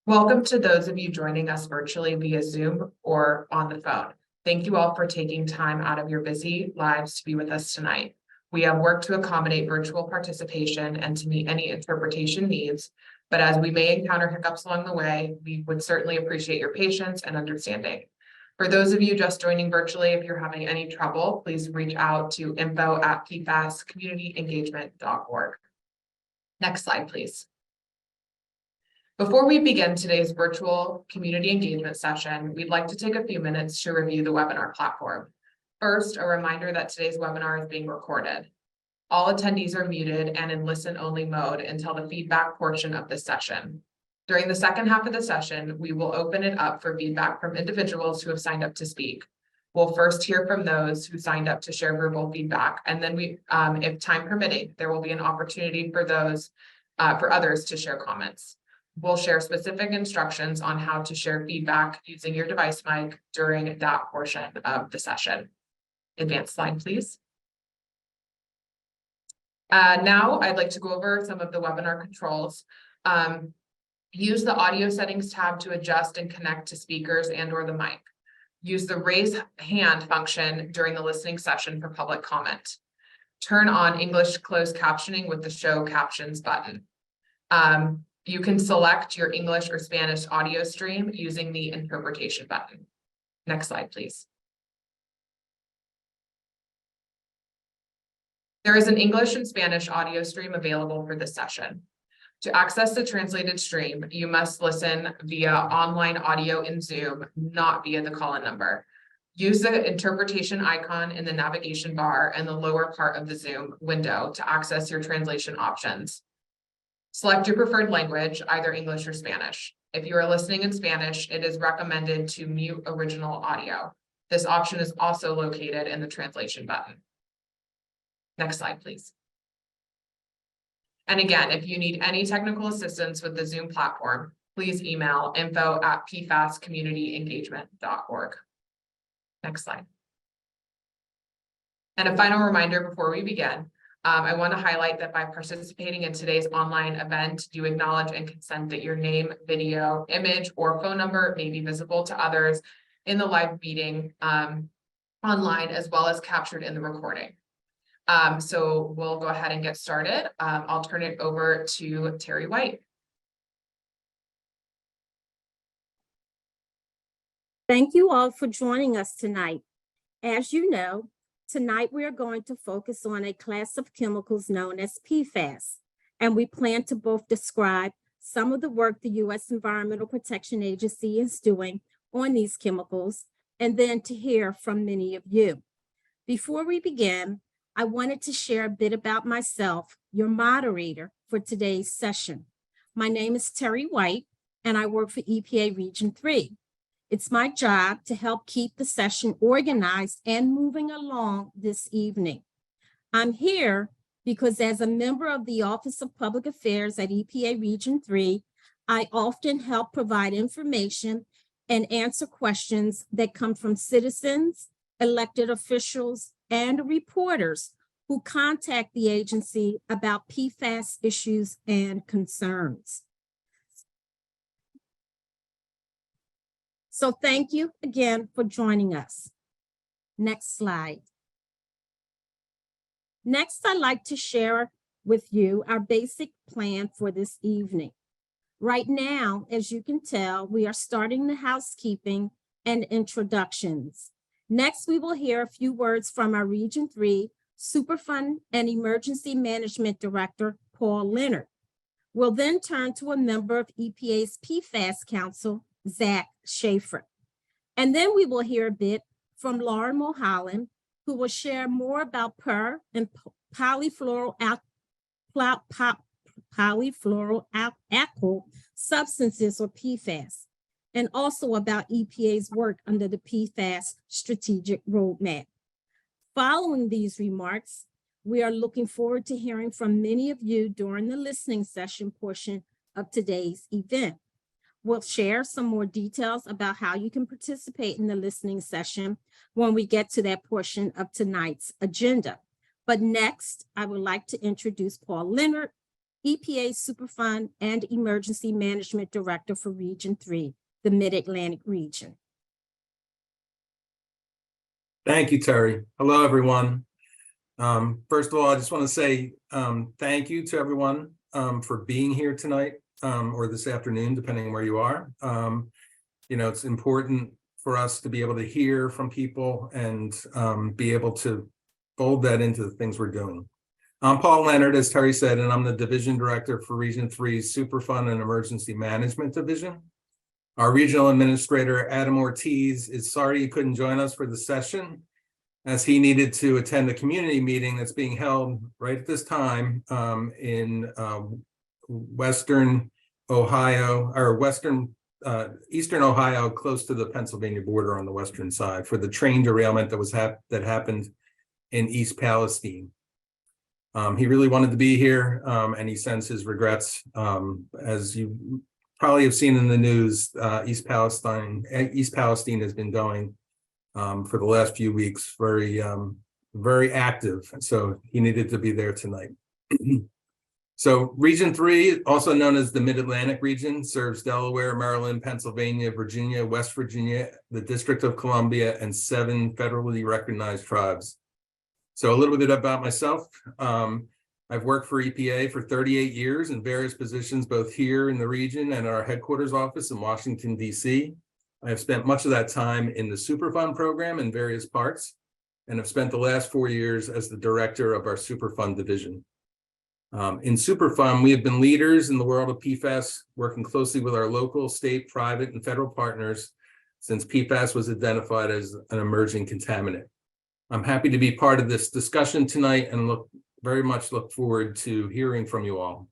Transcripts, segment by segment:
Welcome to those of you joining us virtually via Zoom or on the phone. Thank you all for taking time out of your busy lives to be with us tonight. We have worked to accommodate virtual participation and to meet any interpretation needs, but as we may encounter hiccups along the way, we would certainly appreciate your patience and understanding. For those of you just joining virtually, if you're having any trouble, please reach out to info@pfascommunityengagement.org. Next slide, please. Before we begin today's virtual community engagement session, we'd like to take a few minutes to review the webinar platform. First, a reminder that today's webinar is being recorded. All attendees are muted and in listen-only mode until the feedback portion of this session. During the second half of the session, we will open it up for feedback from individuals who have signed up to speak. We'll first hear from those who signed up to share verbal feedback, and then if time permitting, there will be an opportunity for others to share comments. We'll share specific instructions on how to share feedback using your device mic during that portion of the session. Advanced slide, please. Now I'd like to go over some of the webinar controls. Use the audio settings tab to adjust and connect to speakers and/or the mic. Use the raise hand function during the listening session for public comment. Turn on English closed captioning with the show captions button. You can select your English or Spanish audio stream using the interpretation button. Next slide, please. There is an English and Spanish audio stream available for this session. To access the translated stream, you must listen via online audio in Zoom, not via the call-in number. Use the interpretation icon in the navigation bar in the lower part of the Zoom window to access your translation options. Select your preferred language, either English or Spanish. If you are listening in Spanish, it is recommended to mute original audio. This option is also located in the translation button. Next slide, please. And again, if you need any technical assistance with the Zoom platform, please email info@pfascommunityengagement.org. Next slide. And a final reminder before we begin, I want to highlight that by participating in today's online event, you acknowledge and consent that your name, video, image, or phone number may be visible to others in the live meeting online, as well as captured in the recording. So we'll go ahead and get started. I'll turn it over to Terry White. Thank you all for joining us tonight. As you know, tonight we are going to focus on a class of chemicals known as PFAS, and we plan to both describe some of the work the U.S. Environmental Protection Agency is doing on these chemicals, and then to hear from many of you. Before we begin, I wanted to share a bit about myself, your moderator for today's session. My name is Terry White, and I work for EPA Region 3. It's my job to help keep the session organized and moving along this evening. I'm here because as a member of the Office of Public Affairs at EPA Region 3, I often help provide information and answer questions that come from citizens, elected officials, and reporters who contact the agency about PFAS issues and concerns. So thank you again for joining us. Next slide. Next, I'd like to share with you our basic plan for this evening. Right now, as you can tell, we are starting the housekeeping and introductions. Next, we will hear a few words from our Region 3 Superfund and Emergency Management Director, Paul Leonard. We'll then turn to a member of EPA's PFAS Council, Zach Schaefer. And then we will hear a bit from Laura Mulholland, who will share more about per and polyfluoroalkyl substances, or PFAS, and also about EPA's work under the PFAS Strategic Roadmap. Following these remarks, we are looking forward to hearing from many of you during the listening session portion of today's event. We'll share some more details about how you can participate in the listening session when we get to that portion of tonight's agenda. But next, I would like to introduce Paul Leonard, EPA Superfund and Emergency Management Director for Region 3, the Mid-Atlantic region. Thank you, Terry. Hello, everyone. First of all, I just want to say thank you to everyone for being here tonight or this afternoon, depending on where you are. It's important for us to be able to hear from people and be able to fold that into the things we're doing. I'm Paul Leonard, as Terry said, and I'm the Division Director for Region 3's Superfund and Emergency Management Division. Our Regional Administrator, Adam Ortiz, is sorry he couldn't join us for the session, as he needed to attend a community meeting that's being held right at this time in Western Ohio, or Eastern Ohio, close to the Pennsylvania border on the western side, for the train derailment that happened in East Palestine. He really wanted to be here, and he sends his regrets. As you probably have seen in the news, East Palestine has been going for the last few weeks, very active. So he needed to be there tonight. So Region 3, also known as the Mid-Atlantic region, serves Delaware, Maryland, Pennsylvania, Virginia, West Virginia, the District of Columbia, and 7 federally recognized tribes. So a little bit about myself. I've worked for EPA for 38 years in various positions, both here in the region and our headquarters office in Washington, D.C. I have spent much of that time in the Superfund program in various parts, and have spent the last 4 years as the director of our Superfund division. In Superfund, we have been leaders in the world of PFAS, working closely with our local, state, private, and federal partners since PFAS was identified as an emerging contaminant. I'm happy to be part of this discussion tonight and very much look forward to hearing from you all.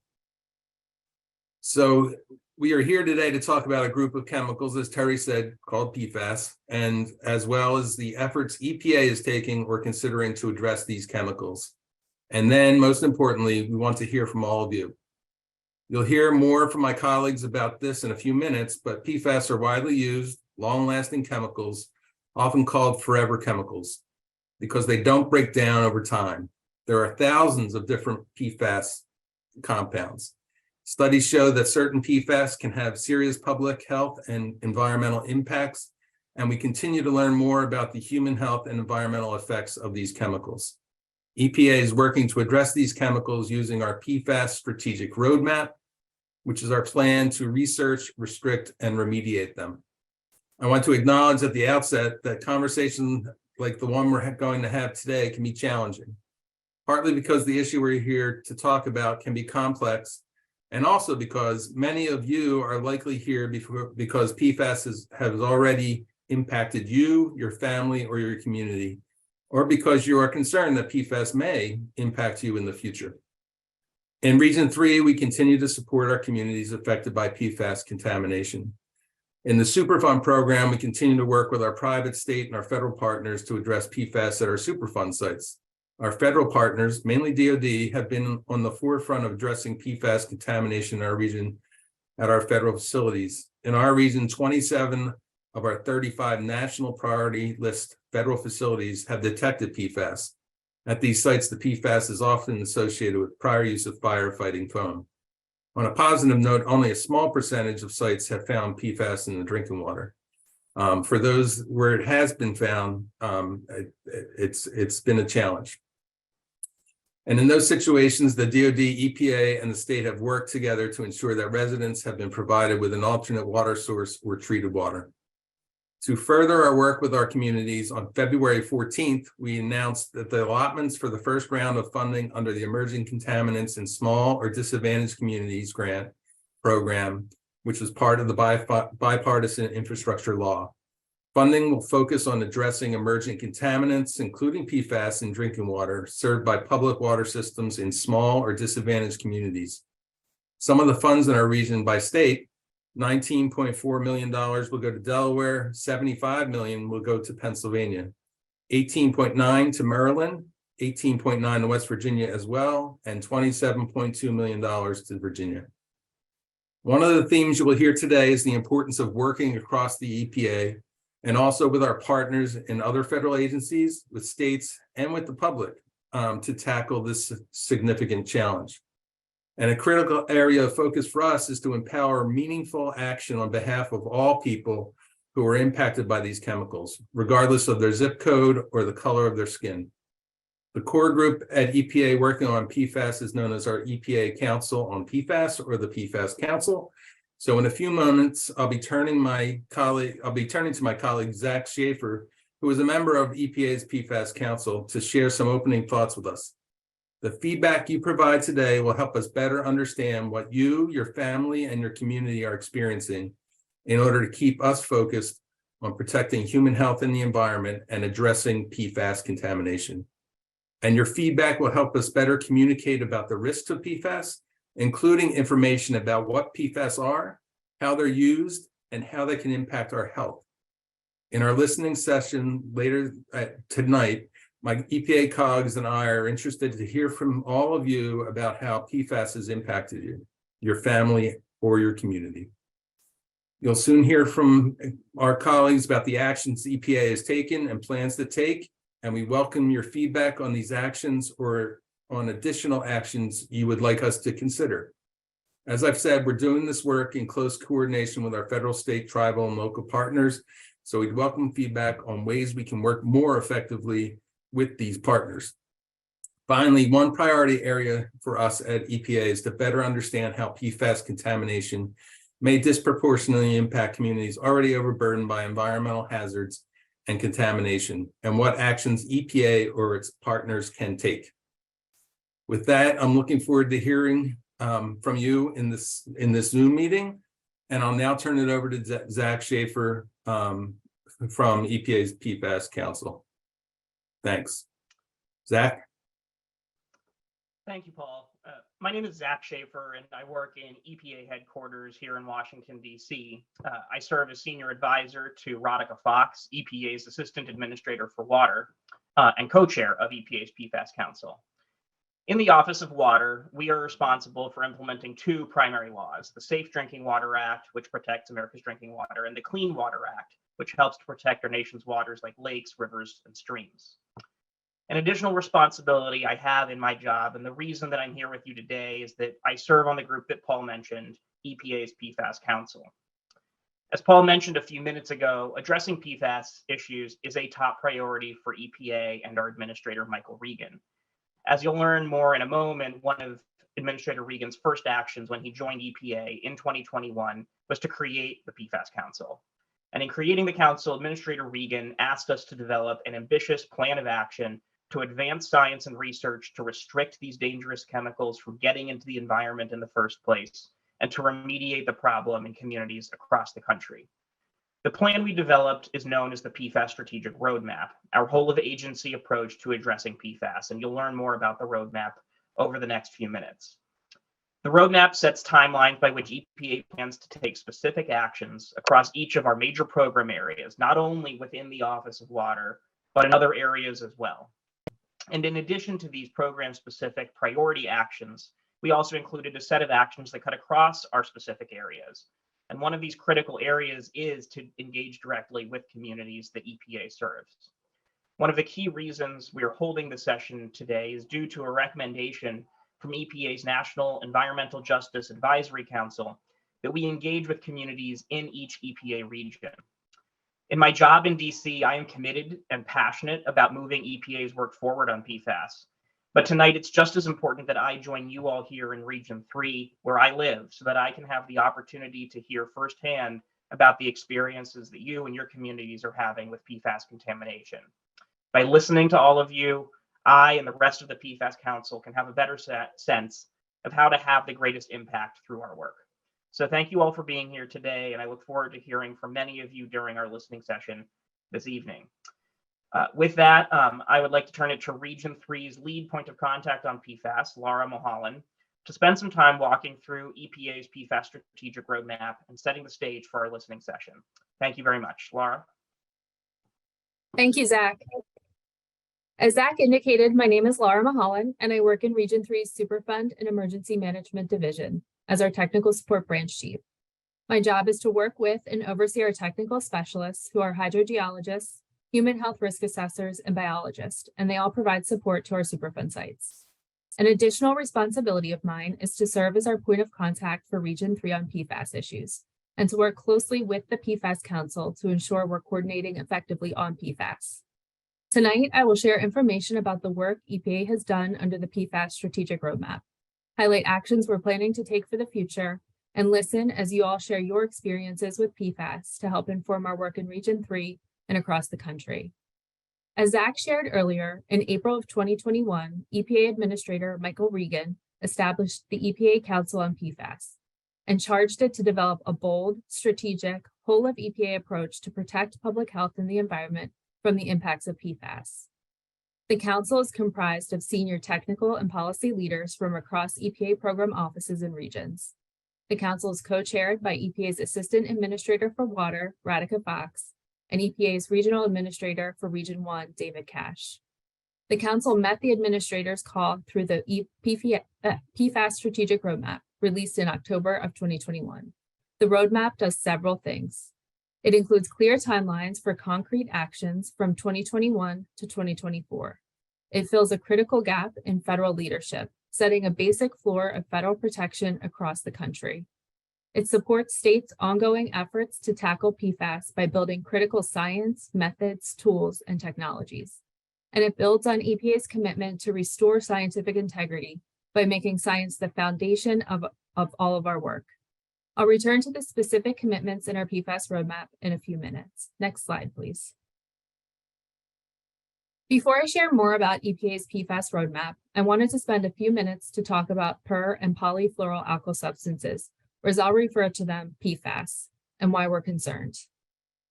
So we are here today to talk about a group of chemicals, as Terry said, called PFAS, and as well as the efforts EPA is taking or considering to address these chemicals. And then, most importantly, we want to hear from all of you. You'll hear more from my colleagues about this in a few minutes, but PFAS are widely used, long-lasting chemicals, often called forever chemicals, because they don't break down over time. There are thousands of different PFAS compounds. Studies show that certain PFAS can have serious public health and environmental impacts, and we continue to learn more about the human health and environmental effects of these chemicals. EPA is working to address these chemicals using our PFAS Strategic Roadmap, which is our plan to research, restrict, and remediate them. I want to acknowledge at the outset that conversations like the one we're going to have today can be challenging, partly because the issue we're here to talk about can be complex, and also because many of you are likely here because PFAS has already impacted you, your family, or your community, or because you are concerned that PFAS may impact you in the future. In Region 3, we continue to support our communities affected by PFAS contamination. In the Superfund program, we continue to work with our private, state, and our federal partners to address PFAS at our Superfund sites. Our federal partners, mainly DoD, have been on the forefront of addressing PFAS contamination in our region at our federal facilities. In our region, 27 of our 35 national priority list federal facilities have detected PFAS. At these sites, the PFAS is often associated with prior use of firefighting foam. On a positive note, only a small percentage of sites have found PFAS in the drinking water. For those where it has been found, it's been a challenge. And in those situations, the DoD, EPA, and the state have worked together to ensure that residents have been provided with an alternate water source or treated water. To further our work with our communities, on February 14th, we announced that the allotments for the first round of funding under the Emerging Contaminants in Small or Disadvantaged Communities grant program, which was part of the bipartisan infrastructure law. Funding will focus on addressing emerging contaminants, including PFAS in drinking water, served by public water systems in small or disadvantaged communities. Some of the funds in our region by state, $19.4 million will go to Delaware, $75 million will go to Pennsylvania, $18.9 to Maryland, $18.9 to West Virginia as well, and $27.2 million to Virginia. One of the themes you will hear today is the importance of working across the EPA and also with our partners in other federal agencies, with states, and with the public to tackle this significant challenge. And a critical area of focus for us is to empower meaningful action on behalf of all people who are impacted by these chemicals, regardless of their zip code or the color of their skin. The core group at EPA working on PFAS is known as our EPA Council on PFAS, or the PFAS Council. So in a few moments, I'll be turning to my colleague, Zach Schaefer, who is a member of EPA's PFAS Council, to share some opening thoughts with us. The feedback you provide today will help us better understand what you, your family, and your community are experiencing in order to keep us focused on protecting human health and the environment and addressing PFAS contamination. And your feedback will help us better communicate about the risks of PFAS, including information about what PFAS are, how they're used, and how they can impact our health. In our listening session later tonight, my EPA colleagues and I are interested to hear from all of you about how PFAS has impacted you, your family, or your community. You'll soon hear from our colleagues about the actions EPA has taken and plans to take, and we welcome your feedback on these actions or on additional actions you would like us to consider. As I've said, we're doing this work in close coordination with our federal, state, tribal, and local partners, so we'd welcome feedback on ways we can work more effectively with these partners. Finally, one priority area for us at EPA is to better understand how PFAS contamination may disproportionately impact communities already overburdened by environmental hazards and contamination, and what actions EPA or its partners can take. With that, I'm looking forward to hearing from you in this Zoom meeting, and I'll now turn it over to Zach Schaefer from EPA's PFAS Council. Thanks. Zach? Thank you, Paul. My name is Zach Schaefer, and I work in EPA headquarters here in Washington, D.C. I serve as senior advisor to Radhika Fox, EPA's Assistant Administrator for Water, and co-chair of EPA's PFAS Council. In the Office of Water, we are responsible for implementing two primary laws: the Safe Drinking Water Act, which protects America's drinking water, and the Clean Water Act, which helps to protect our nation's waters like lakes, rivers, and streams. An additional responsibility I have in my job, and the reason that I'm here with you today, is that I serve on the group that Paul mentioned, EPA's PFAS Council. As Paul mentioned a few minutes ago, addressing PFAS issues is a top priority for EPA and our Administrator, Michael Regan. As you'll learn more in a moment, one of Administrator Regan's first actions when he joined EPA in 2021 was to create the PFAS Council. And in creating the council, Administrator Regan asked us to develop an ambitious plan of action to advance science and research to restrict these dangerous chemicals from getting into the environment in the first place, and to remediate the problem in communities across the country. The plan we developed is known as the PFAS Strategic Roadmap, our whole-of-agency approach to addressing PFAS, and you'll learn more about the roadmap over the next few minutes. The roadmap sets timelines by which EPA plans to take specific actions across each of our major program areas, not only within the Office of Water, but in other areas as well. And in addition to these program-specific priority actions, we also included a set of actions that cut across our specific areas. And one of these critical areas is to engage directly with communities that EPA serves. One of the key reasons we are holding this session today is due to a recommendation from EPA's National Environmental Justice Advisory Council that we engage with communities in each EPA region. In my job in DC, I am committed and passionate about moving EPA's work forward on PFAS. But tonight, it's just as important that I join you all here in Region 3, where I live, so that I can have the opportunity to hear firsthand about the experiences that you and your communities are having with PFAS contamination. By listening to all of you, I and the rest of the PFAS Council can have a better sense of how to have the greatest impact through our work. So thank you all for being here today, and I look forward to hearing from many of you during our listening session this evening. With that, I would like to turn it to Region 3's lead point of contact on PFAS, Laura Mulholland, to spend some time walking through EPA's PFAS Strategic Roadmap and setting the stage for our listening session. Thank you very much. Laura? Thank you, Zach. As Zach indicated, my name is Laura Mulholland, and I work in Region 3's Superfund and Emergency Management Division as our Technical Support Branch Chief. My job is to work with and oversee our technical specialists, who are hydrogeologists, human health risk assessors, and biologists, and they all provide support to our Superfund sites. An additional responsibility of mine is to serve as our point of contact for Region 3 on PFAS issues and to work closely with the PFAS Council to ensure we're coordinating effectively on PFAS. Tonight, I will share information about the work EPA has done under the PFAS Strategic Roadmap, highlight actions we're planning to take for the future, and listen as you all share your experiences with PFAS to help inform our work in Region 3 and across the country. As Zach shared earlier, in April of 2021, EPA Administrator Michael Regan established the EPA Council on PFAS and charged it to develop a bold, strategic, whole of EPA approach to protect public health and the environment from the impacts of PFAS. The council is comprised of senior technical and policy leaders from across EPA program offices and regions. The council is co-chaired by EPA's Assistant Administrator for Water, Radhika Fox, and EPA's Regional Administrator for Region 1, David Cash. The council met the administrator's call through the PFAS Strategic Roadmap, released in October of 2021. The roadmap does several things. It includes clear timelines for concrete actions from 2021 to 2024. It fills a critical gap in federal leadership, setting a basic floor of federal protection across the country. It supports states' ongoing efforts to tackle PFAS by building critical science, methods, tools, and technologies. And it builds on EPA's commitment to restore scientific integrity by making science the foundation of all of our work. I'll return to the specific commitments in our PFAS roadmap in a few minutes. Next slide, please. Before I share more about EPA's PFAS roadmap, I wanted to spend a few minutes to talk about per- and polyfluoroalkyl substances, or as I'll refer to them, PFAS, and why we're concerned.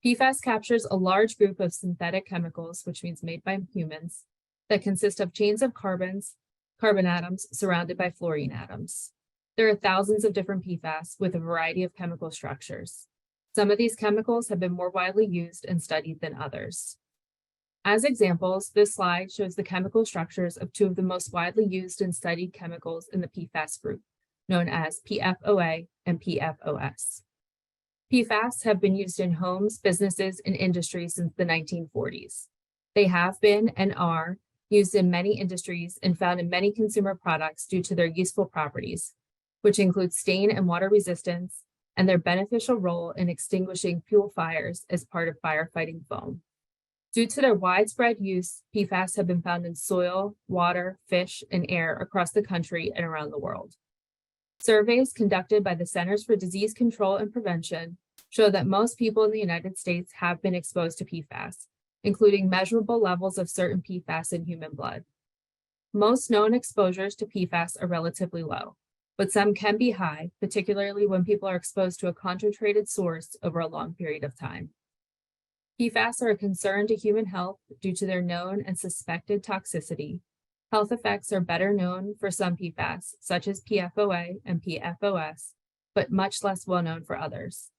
PFAS captures a large group of synthetic chemicals, which means made by humans, that consist of chains of carbon atoms surrounded by fluorine atoms. There are thousands of different PFAS with a variety of chemical structures. Some of these chemicals have been more widely used and studied than others. As examples, this slide shows the chemical structures of two of the most widely used and studied chemicals in the PFAS group, known as PFOA and PFOS. PFAS have been used in homes, businesses, and industries since the 1940s. They have been and are used in many industries and found in many consumer products due to their useful properties, which include stain and water resistance and their beneficial role in extinguishing fuel fires as part of firefighting foam. Due to their widespread use, PFAS have been found in soil, water, fish, and air across the country and around the world. Surveys conducted by the Centers for Disease Control and Prevention show that most people in the United States have been exposed to PFAS, including measurable levels of certain PFAS in human blood. Most known exposures to PFAS are relatively low, but some can be high, particularly when people are exposed to a concentrated source over a long period of time. PFAS are a concern to human health due to their known and suspected toxicity. Health effects are better known for some PFAS, such as PFOA and PFOS, but much less well known for others.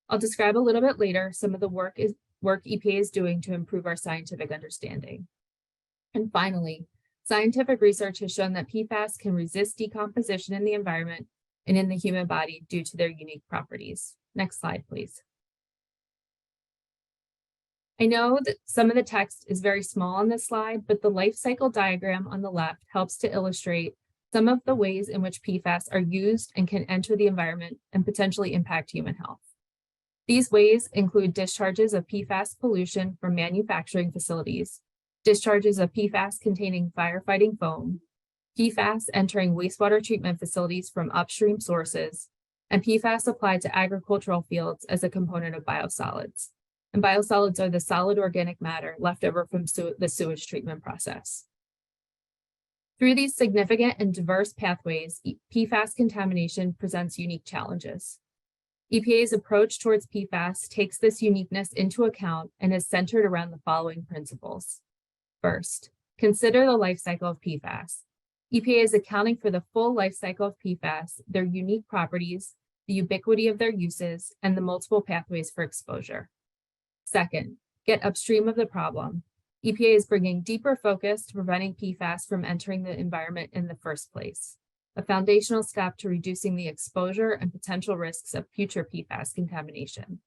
I'll describe a little bit later some of the work EPA is doing to improve our scientific understanding. And finally, scientific research has shown that PFAS can resist decomposition in the environment and in the human body due to their unique properties. Next slide, please. I know that some of the text is very small on this slide, but the life cycle diagram on the left helps to illustrate some of the ways in which PFAS are used and can enter the environment and potentially impact human health. These ways include discharges of PFAS pollution from manufacturing facilities, discharges of PFAS containing firefighting foam, PFAS entering wastewater treatment facilities from upstream sources, and PFAS applied to agricultural fields as a component of biosolids. And biosolids are the solid organic matter left over from the sewage treatment process. Through these significant and diverse pathways, PFAS contamination presents unique challenges. EPA's approach towards PFAS takes this uniqueness into account and is centered around the following principles. First, consider the life cycle of PFAS. EPA is accounting for the full life cycle of PFAS, their unique properties, the ubiquity of their uses, and the multiple pathways for exposure. Second, get upstream of the problem. EPA is bringing deeper focus to preventing PFAS from entering the environment in the first place, a foundational step to reducing the exposure and potential risks of future PFAS contamination.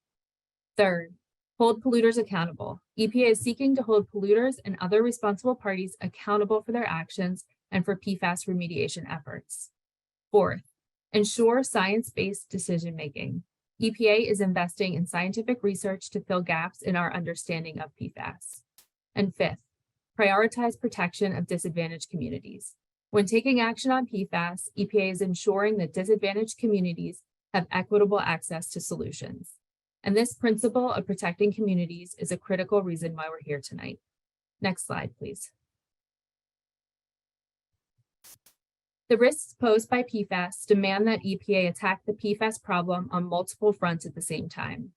Third, hold polluters accountable. EPA is seeking to hold polluters and other responsible parties accountable for their actions and for PFAS remediation efforts. Fourth, ensure science-based decision-making. EPA is investing in scientific research to fill gaps in our understanding of PFAS. And fifth, prioritize protection of disadvantaged communities. When taking action on PFAS, EPA is ensuring that disadvantaged communities have equitable access to solutions. And this principle of protecting communities is a critical reason why we're here tonight. Next slide, please. The risks posed by PFAS demand that EPA attack the PFAS problem on multiple fronts at the same time.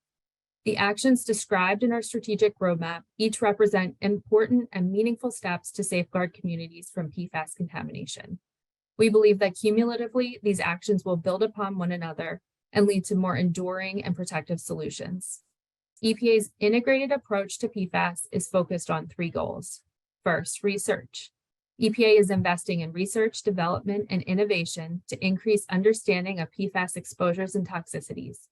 The actions described in our strategic roadmap each represent important and meaningful steps to safeguard communities from PFAS contamination. We believe that cumulatively, these actions will build upon one another and lead to more enduring and protective solutions. EPA's integrated approach to PFAS is focused on three goals. First, research. EPA is investing in research, development, and innovation to increase understanding of PFAS exposures and toxicities,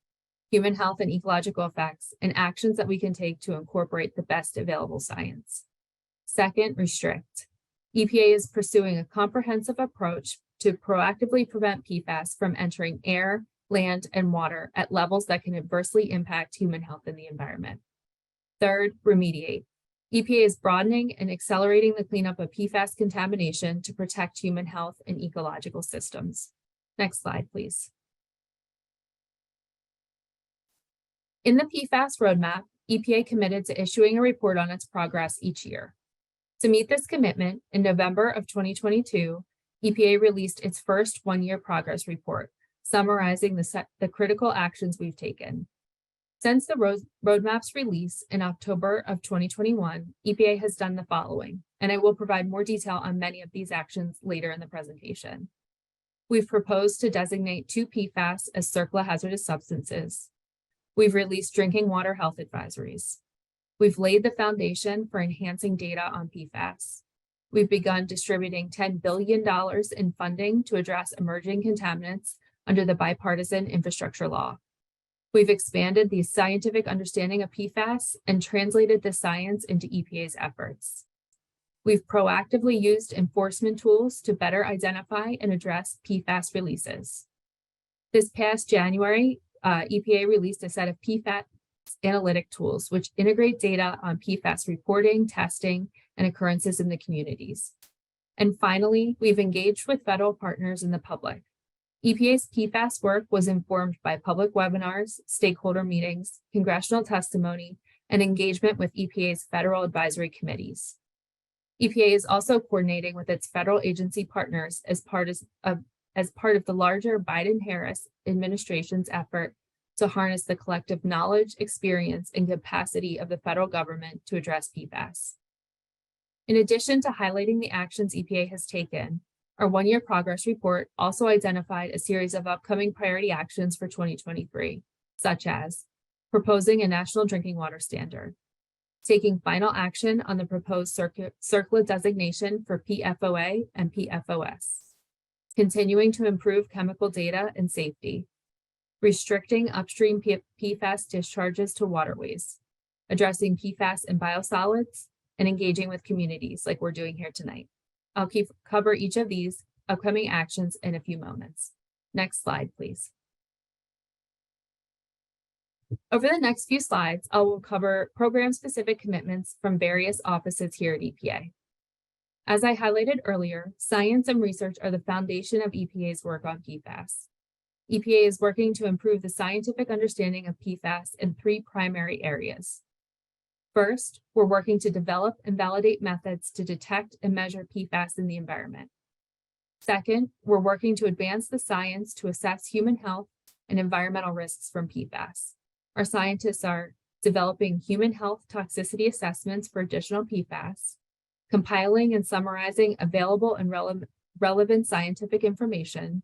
human health and ecological effects, and actions that we can take to incorporate the best available science. Second, restrict. EPA is pursuing a comprehensive approach to proactively prevent PFAS from entering air, land, and water at levels that can adversely impact human health and the environment. Third, remediate. EPA is broadening and accelerating the cleanup of PFAS contamination to protect human health and ecological systems. Next slide, please. In the PFAS roadmap, EPA committed to issuing a report on its progress each year. To meet this commitment, in November of 2022, EPA released its first one-year progress report, summarizing the critical actions we've taken. Since the roadmap's release in October of 2021, EPA has done the following, and I will provide more detail on many of these actions later in the presentation. We've proposed to designate 2 PFAS as CERCLA hazardous substances. We've released drinking water health advisories. We've laid the foundation for enhancing data on PFAS. We've begun distributing $10 billion in funding to address emerging contaminants under the bipartisan infrastructure law. We've expanded the scientific understanding of PFAS and translated the science into EPA's efforts. We've proactively used enforcement tools to better identify and address PFAS releases. This past January, EPA released a set of PFAS analytic tools, which integrate data on PFAS reporting, testing, and occurrences in the communities. And finally, we've engaged with federal partners and the public. EPA's PFAS work was informed by public webinars, stakeholder meetings, congressional testimony, and engagement with EPA's federal advisory committees. EPA is also coordinating with its federal agency partners as part of the larger Biden-Harris administration's effort to harness the collective knowledge, experience, and capacity of the federal government to address PFAS. In addition to highlighting the actions EPA has taken, our one-year progress report also identified a series of upcoming priority actions for 2023, such as proposing a national drinking water standard, taking final action on the proposed CERCLA designation for PFOA and PFOS, continuing to improve chemical data and safety, restricting upstream PFAS discharges to waterways, addressing PFAS in biosolids, and engaging with communities like we're doing here tonight. I'll cover each of these upcoming actions in a few moments. Next slide, please. Over the next few slides, I will cover program-specific commitments from various offices here at EPA. As I highlighted earlier, science and research are the foundation of EPA's work on PFAS. EPA is working to improve the scientific understanding of PFAS in 3 primary areas. First, we're working to develop and validate methods to detect and measure PFAS in the environment. Second, we're working to advance the science to assess human health and environmental risks from PFAS. Our scientists are developing human health toxicity assessments for additional PFAS, compiling and summarizing available and relevant scientific information,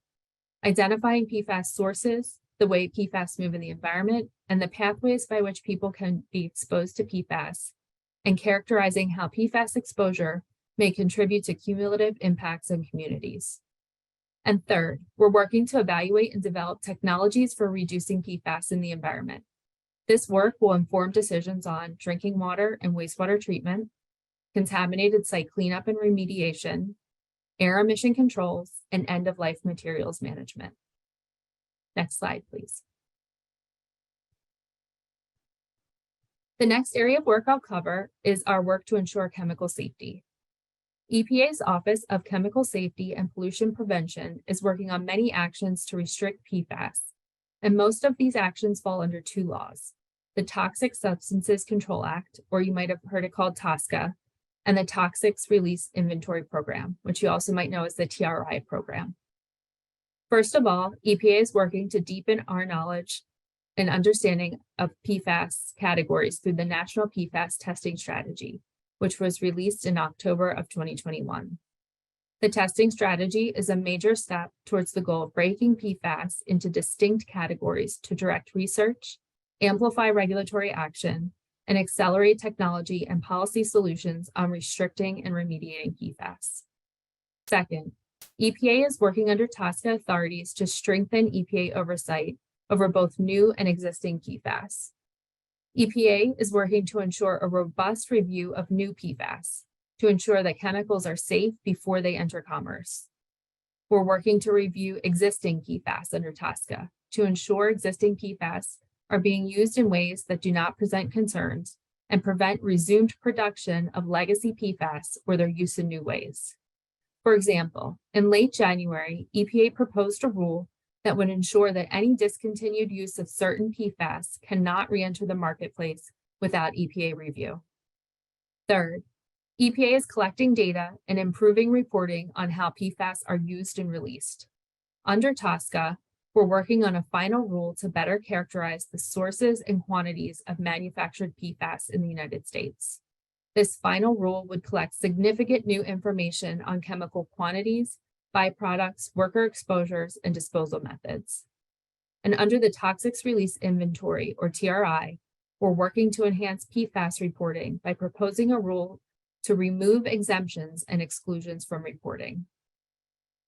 identifying PFAS sources, the way PFAS move in the environment, and the pathways by which people can be exposed to PFAS, and characterizing how PFAS exposure may contribute to cumulative impacts on communities. And third, we're working to evaluate and develop technologies for reducing PFAS in the environment. This work will inform decisions on drinking water and wastewater treatment, contaminated site cleanup and remediation, air emission controls, and end-of-life materials management. Next slide, please. The next area of work I'll cover is our work to ensure chemical safety. EPA's Office of Chemical Safety and Pollution Prevention is working on many actions to restrict PFAS, and most of these actions fall under two laws: the Toxic Substances Control Act, or you might have heard it called TSCA, and the Toxics Release Inventory Program, which you also might know as the TRI program. First of all, EPA is working to deepen our knowledge and understanding of PFAS categories through the National PFAS Testing Strategy, which was released in October of 2021. The testing strategy is a major step towards the goal of breaking PFAS into distinct categories to direct research, amplify regulatory action, and accelerate technology and policy solutions on restricting and remediating PFAS. Second, EPA is working under TSCA authorities to strengthen EPA oversight over both new and existing PFAS. EPA is working to ensure a robust review of new PFAS to ensure that chemicals are safe before they enter commerce. We're working to review existing PFAS under TSCA to ensure existing PFAS are being used in ways that do not present concerns and prevent resumed production of legacy PFAS or their use in new ways. For example, in late January, EPA proposed a rule that would ensure that any discontinued use of certain PFAS cannot re-enter the marketplace without EPA review. Third, EPA is collecting data and improving reporting on how PFAS are used and released. Under TSCA, we're working on a final rule to better characterize the sources and quantities of manufactured PFAS in the United States. This final rule would collect significant new information on chemical quantities, byproducts, worker exposures, and disposal methods. And under the Toxics Release Inventory, or TRI, we're working to enhance PFAS reporting by proposing a rule to remove exemptions and exclusions from reporting.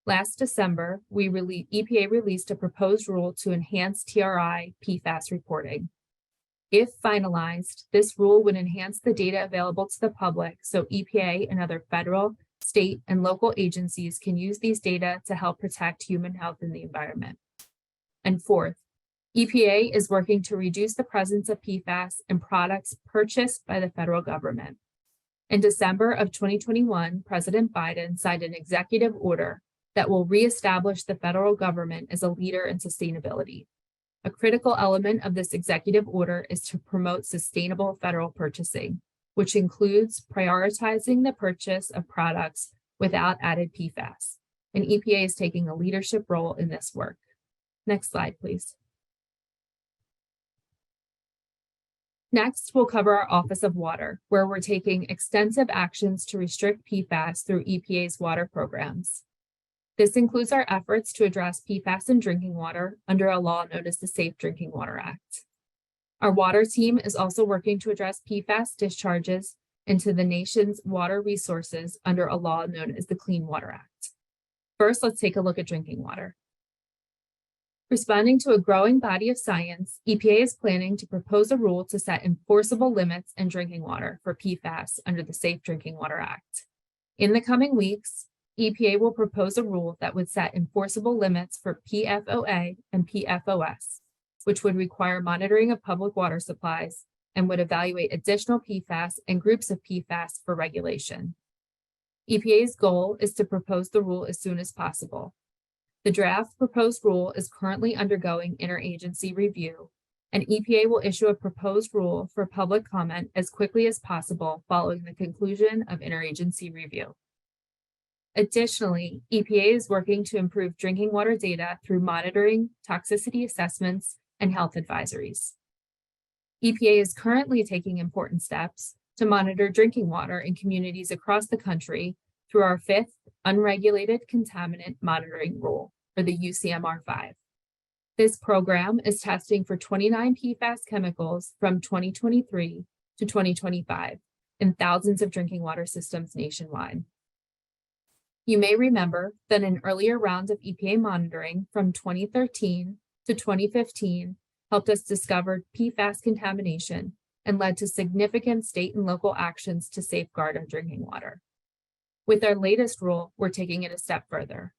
Last December, EPA released a proposed rule to enhance TRI PFAS reporting. If finalized, this rule would enhance the data available to the public so EPA and other federal, state, and local agencies can use these data to help protect human health and the environment. And fourth, EPA is working to reduce the presence of PFAS in products purchased by the federal government. In December of 2021, President Biden signed an executive order that will reestablish the federal government as a leader in sustainability. A critical element of this executive order is to promote sustainable federal purchasing, which includes prioritizing the purchase of products without added PFAS. And EPA is taking a leadership role in this work. Next slide, please. Next, we'll cover our Office of Water, where we're taking extensive actions to restrict PFAS through EPA's water programs. This includes our efforts to address PFAS in drinking water under a law known as the Safe Drinking Water Act. Our water team is also working to address PFAS discharges into the nation's water resources under a law known as the Clean Water Act. First, let's take a look at drinking water. Responding to a growing body of science, EPA is planning to propose a rule to set enforceable limits in drinking water for PFAS under the Safe Drinking Water Act. In the coming weeks, EPA will propose a rule that would set enforceable limits for PFOA and PFOS, which would require monitoring of public water supplies and would evaluate additional PFAS and groups of PFAS for regulation. EPA's goal is to propose the rule as soon as possible. The draft proposed rule is currently undergoing interagency review, and EPA will issue a proposed rule for public comment as quickly as possible following the conclusion of interagency review. Additionally, EPA is working to improve drinking water data through monitoring, toxicity assessments, and health advisories. EPA is currently taking important steps to monitor drinking water in communities across the country through our 5th Unregulated Contaminant Monitoring Rule, or the UCMR5. This program is testing for 29 PFAS chemicals from 2023 to 2025 in thousands of drinking water systems nationwide. You may remember that an earlier round of EPA monitoring from 2013 to 2015 helped us discover PFAS contamination and led to significant state and local actions to safeguard our drinking water. With our latest rule, we're taking it a step further.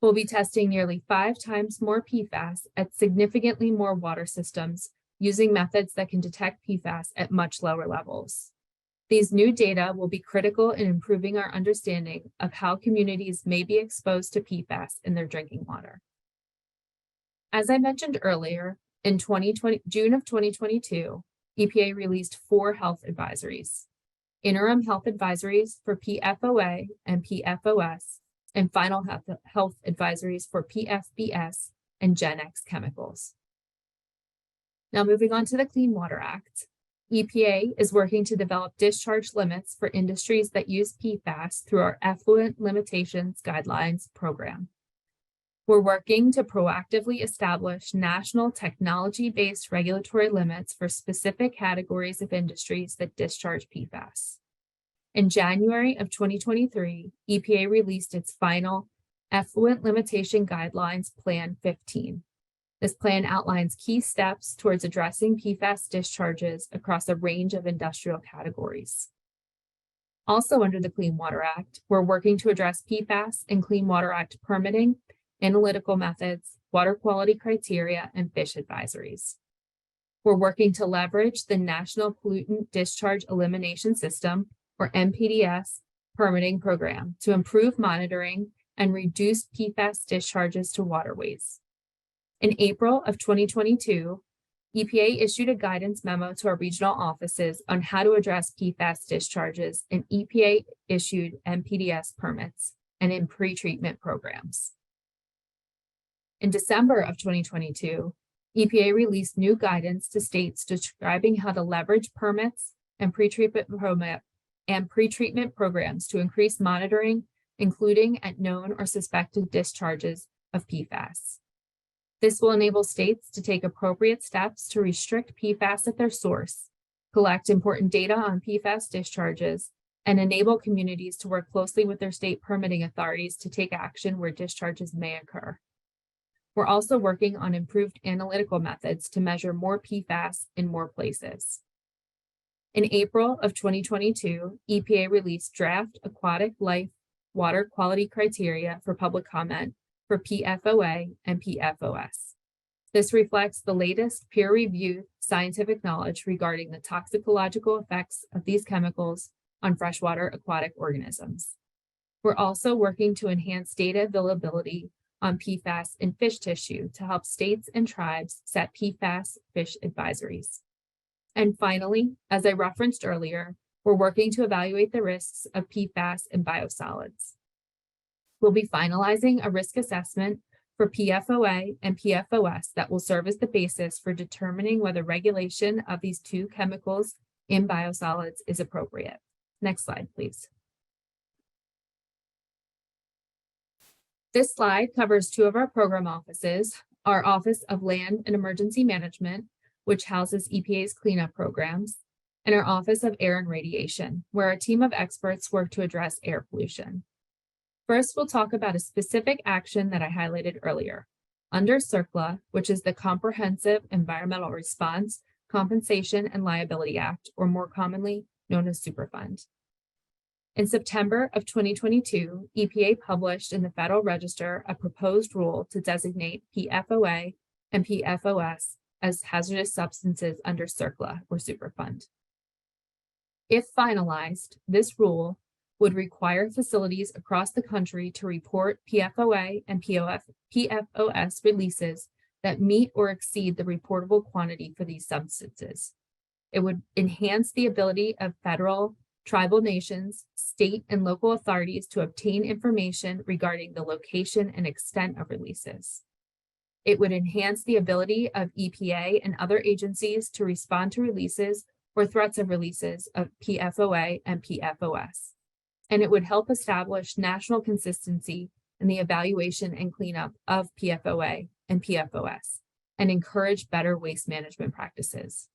We'll be testing nearly 5 times more PFAS at significantly more water systems using methods that can detect PFAS at much lower levels. These new data will be critical in improving our understanding of how communities may be exposed to PFAS in their drinking water. As I mentioned earlier, in June of 2022, EPA released 4 health advisories: interim health advisories for PFOA and PFOS, and final health advisories for PFBS and Gen X chemicals. Now moving on to the Clean Water Act, EPA is working to develop discharge limits for industries that use PFAS through our Effluent Limitations Guidelines program. We're working to proactively establish national technology-based regulatory limits for specific categories of industries that discharge PFAS. In January of 2023, EPA released its final Effluent Limitation Guidelines Plan 15. This plan outlines key steps towards addressing PFAS discharges across a range of industrial categories. Also under the Clean Water Act, we're working to address PFAS and Clean Water Act permitting, analytical methods, water quality criteria, and fish advisories. We're working to leverage the National Pollutant Discharge Elimination System, or NPDES, permitting program to improve monitoring and reduce PFAS discharges to waterways. In April of 2022, EPA issued a guidance memo to our regional offices on how to address PFAS discharges in EPA-issued NPDES permits and in pretreatment programs. In December of 2022, EPA released new guidance to states describing how to leverage permits and pretreatment programs to increase monitoring, including at known or suspected discharges of PFAS. This will enable states to take appropriate steps to restrict PFAS at their source, collect important data on PFAS discharges, and enable communities to work closely with their state permitting authorities to take action where discharges may occur. We're also working on improved analytical methods to measure more PFAS in more places. In April of 2022, EPA released draft aquatic life water quality criteria for public comment for PFOA and PFOS. This reflects the latest peer-reviewed scientific knowledge regarding the toxicological effects of these chemicals on freshwater aquatic organisms. We're also working to enhance data availability on PFAS in fish tissue to help states and tribes set PFAS fish advisories. And finally, as I referenced earlier, we're working to evaluate the risks of PFAS in biosolids. We'll be finalizing a risk assessment for PFOA and PFOS that will serve as the basis for determining whether regulation of these 2 chemicals in biosolids is appropriate. Next slide, please. This slide covers 2 of our program offices, our Office of Land and Emergency Management, which houses EPA's cleanup programs, and our Office of Air and Radiation, where our team of experts work to address air pollution. First, we'll talk about a specific action that I highlighted earlier. Under CERCLA, which is the Comprehensive Environmental Response, Compensation, and Liability Act, or more commonly known as Superfund. In September of 2022, EPA published in the Federal Register a proposed rule to designate PFOA and PFOS as hazardous substances under CERCLA, or Superfund. If finalized, this rule would require facilities across the country to report PFOA and PFOS releases that meet or exceed the reportable quantity for these substances. It would enhance the ability of federal, tribal nations, state, and local authorities to obtain information regarding the location and extent of releases. It would enhance the ability of EPA and other agencies to respond to releases or threats of releases of PFOA and PFOS. And it would help establish national consistency in the evaluation and cleanup of PFOA and PFOS, and encourage better waste management practices.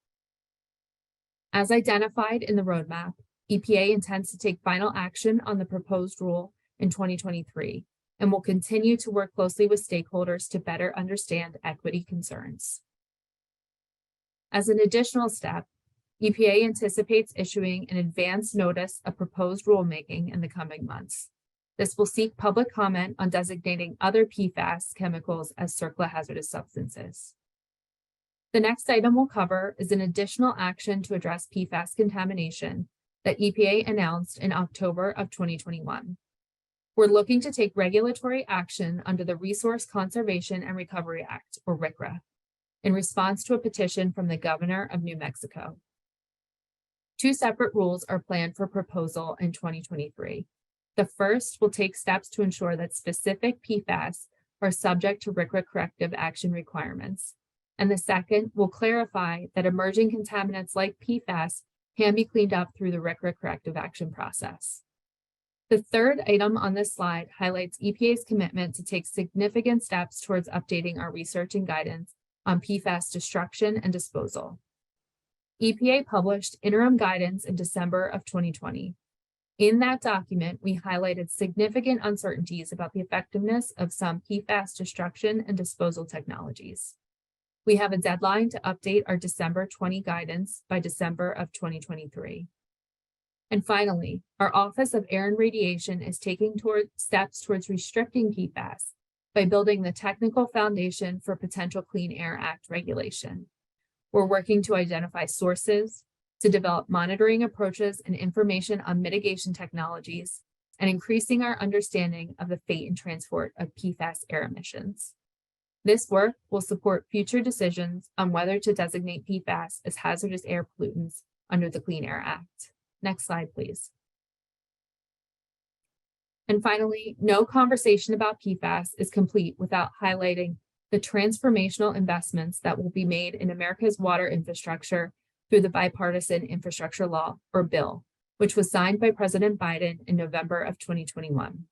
As identified in the roadmap, EPA intends to take final action on the proposed rule in 2023, and will continue to work closely with stakeholders to better understand equity concerns. As an additional step, EPA anticipates issuing an advance notice of proposed rulemaking in the coming months. This will seek public comment on designating other PFAS chemicals as CERCLA hazardous substances. The next item we'll cover is an additional action to address PFAS contamination that EPA announced in October of 2021. We're looking to take regulatory action under the Resource Conservation and Recovery Act, or RCRA, in response to a petition from the governor of New Mexico. 2 separate rules are planned for proposal in 2023. The first will take steps to ensure that specific PFAS are subject to RCRA corrective action requirements. And the second will clarify that emerging contaminants like PFAS can be cleaned up through the RCRA corrective action process. The third item on this slide highlights EPA's commitment to take significant steps towards updating our research and guidance on PFAS destruction and disposal. EPA published interim guidance in December of 2020. In that document, we highlighted significant uncertainties about the effectiveness of some PFAS destruction and disposal technologies. We have a deadline to update our December 20 guidance by December of 2023. And finally, our Office of Air and Radiation is taking steps towards restricting PFAS by building the technical foundation for potential Clean Air Act regulation. We're working to identify sources, to develop monitoring approaches and information on mitigation technologies, and increasing our understanding of the fate and transport of PFAS air emissions. This work will support future decisions on whether to designate PFAS as hazardous air pollutants under the Clean Air Act. Next slide, please. And finally, no conversation about PFAS is complete without highlighting the transformational investments that will be made in America's water infrastructure through the Bipartisan Infrastructure Law, or bill, which was signed by President Biden in November of 2021.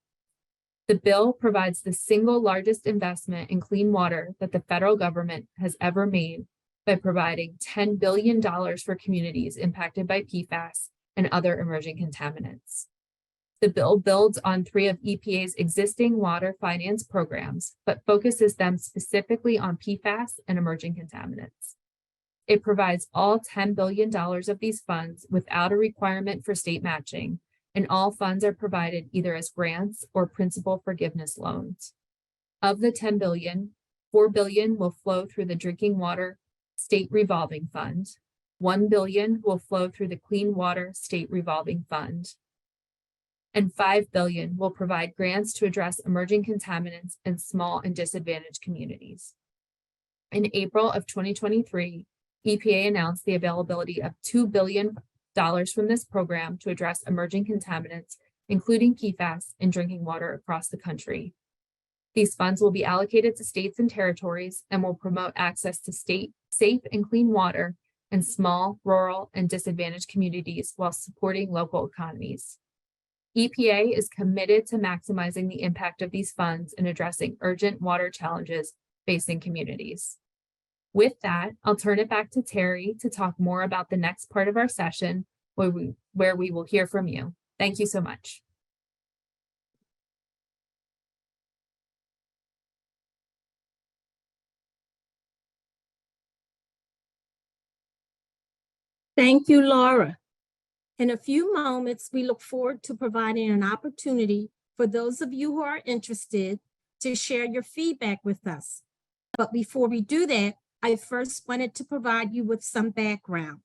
The bill provides the single largest investment in clean water that the federal government has ever made by providing $10 billion for communities impacted by PFAS and other emerging contaminants. The bill builds on 3 of EPA's existing water finance programs, but focuses them specifically on PFAS and emerging contaminants. It provides all $10 billion of these funds without a requirement for state matching, and all funds are provided either as grants or principal forgiveness loans. Of the $10 billion, $4 billion will flow through the Drinking Water State Revolving Fund, $1 billion will flow through the Clean Water State Revolving Fund, and $5 billion will provide grants to address emerging contaminants in small and disadvantaged communities. In April of 2023, EPA announced the availability of $2 billion from this program to address emerging contaminants, including PFAS, in drinking water across the country. These funds will be allocated to states and territories and will promote access to safe and clean water in small, rural, and disadvantaged communities while supporting local economies. EPA is committed to maximizing the impact of these funds in addressing urgent water challenges facing communities. With that, I'll turn it back to Terry to talk more about the next part of our session, where we will hear from you. Thank you so much. Thank you, Laura. In a few moments, we look forward to providing an opportunity for those of you who are interested to share your feedback with us. But before we do that, I first wanted to provide you with some background.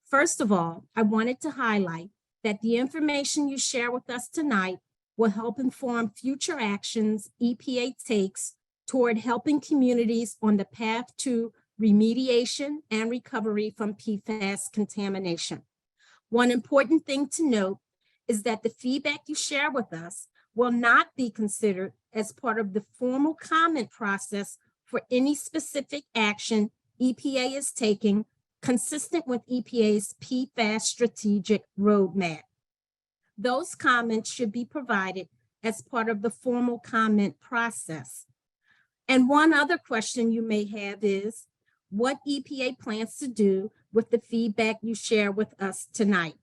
First of all, I wanted to highlight that the information you share with us tonight will help inform future actions EPA takes toward helping communities on the path to remediation and recovery from PFAS contamination. One important thing to note is that the feedback you share with us will not be considered as part of the formal comment process for any specific action EPA is taking consistent with EPA's PFAS Strategic Roadmap. Those comments should be provided as part of the formal comment process. And one other question you may have is, what EPA plans to do with the feedback you share with us tonight.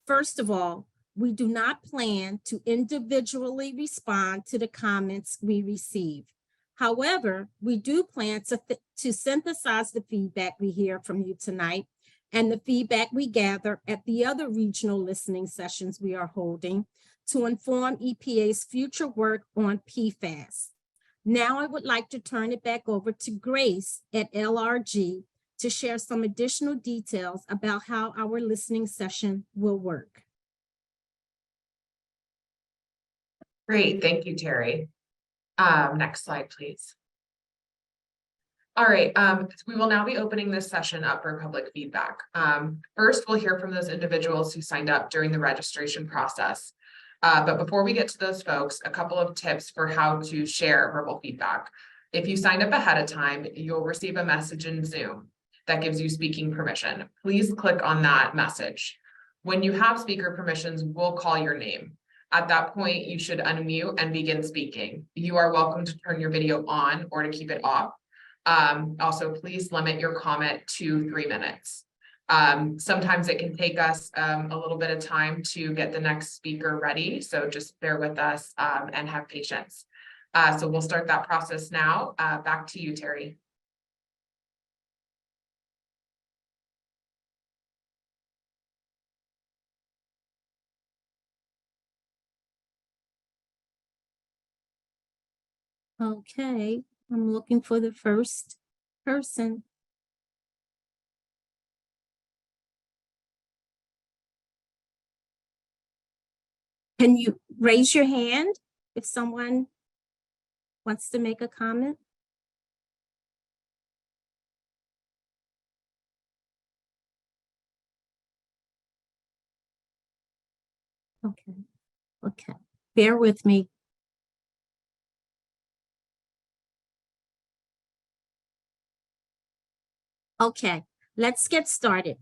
First of all, we do not plan to individually respond to the comments we receive. However, we do plan to synthesize the feedback we hear from you tonight and the feedback we gather at the other regional listening sessions we are holding to inform EPA's future work on PFAS. Now I would like to turn it back over to Grace at LRG to share some additional details about how our listening session will work. Great, thank you, Terry. Next slide, please. All right, we will now be opening this session up for public feedback. First, we'll hear from those individuals who signed up during the registration process. But before we get to those folks, a couple of tips for how to share verbal feedback. If you signed up ahead of time, you'll receive a message in Zoom that gives you speaking permission. Please click on that message. When you have speaker permissions, we'll call your name. At that point, you should unmute and begin speaking. You are welcome to turn your video on or to keep it off. Also, please limit your comment to 3 minutes. Sometimes it can take us a little bit of time to get the next speaker ready, so just bear with us and have patience. So we'll start that process now. Back to you, Terry. Okay, I'm looking for the first person. Can you raise your hand if someone wants to make a comment? Okay, bear with me. Okay, let's get started.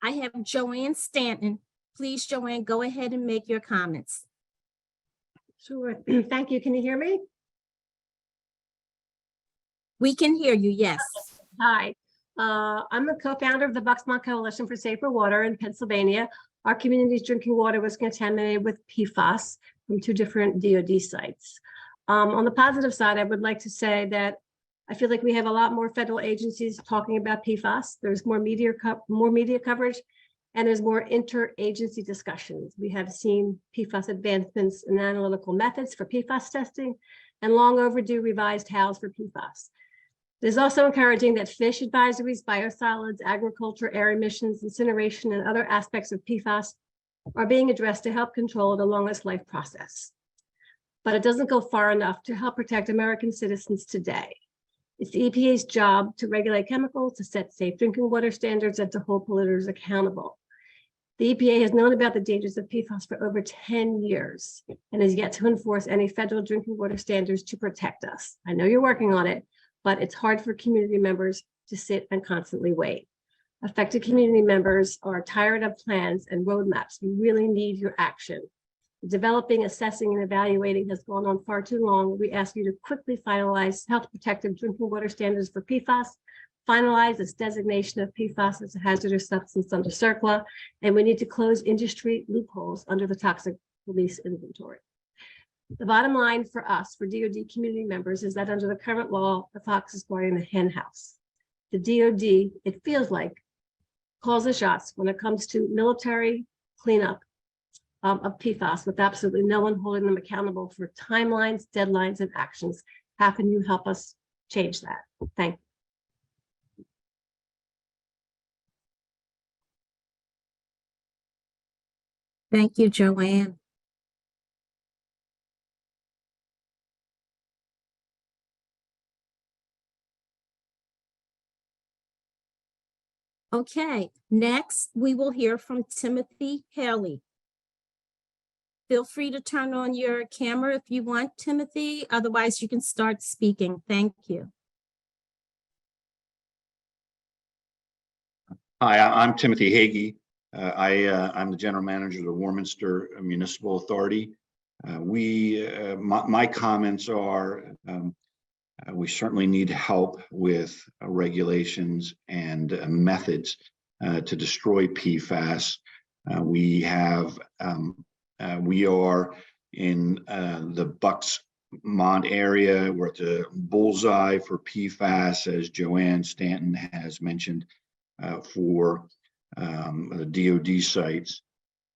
I have Joanne Stanton. Please, Joanne, go ahead and make your comments. Sure. Thank you. Can you hear me? We can hear you, yes. Hi. I'm the co-founder of the Bucksmont Coalition for Safer Water in Pennsylvania. Our community's drinking water was contaminated with PFAS from 2 different DoD sites. On the positive side, I would like to say that I feel like we have a lot more federal agencies talking about PFAS. There's more media coverage, and there's more interagency discussions. We have seen PFAS advancements in analytical methods for PFAS testing and long overdue revised HALs for PFAS. It is also encouraging that fish advisories, biosolids, agriculture, air emissions, incineration, and other aspects of PFAS are being addressed to help control it along its life process. But it doesn't go far enough to help protect American citizens today. It's the EPA's job to regulate chemicals, to set safe drinking water standards, and to hold polluters accountable. The EPA has known about the dangers of PFAS for over 10 years and has yet to enforce any federal drinking water standards to protect us. I know you're working on it, but it's hard for community members to sit and constantly wait. Affected community members are tired of plans and roadmaps. We really need your action. Developing, assessing, and evaluating has gone on far too long. We ask you to quickly finalize health protective drinking water standards for PFAS, finalize its designation of PFAS as a hazardous substance under CERCLA, and we need to close industry loopholes under the toxic release inventory. The bottom line for us, for DoD community members, is that under the current law, the fox is guarding the hen house. The DoD, it feels like, calls the shots when it comes to military cleanup of PFAS, with absolutely no one holding them accountable for timelines, deadlines, and actions. How can you help us change that? Thank you. Thank you, Joanne. Okay, next we will hear from Timothy Haley. Feel free to turn on your camera if you want, Timothy. Otherwise, you can start speaking. Thank you. Hi, I'm Timothy Hagee. I'm the general manager of the Warminster Municipal Authority. My comments are, we certainly need help with regulations and methods to destroy PFAS. We are in the Bucksmont area. We're at the bullseye for PFAS, as Joanne Stanton has mentioned, for the DOD sites.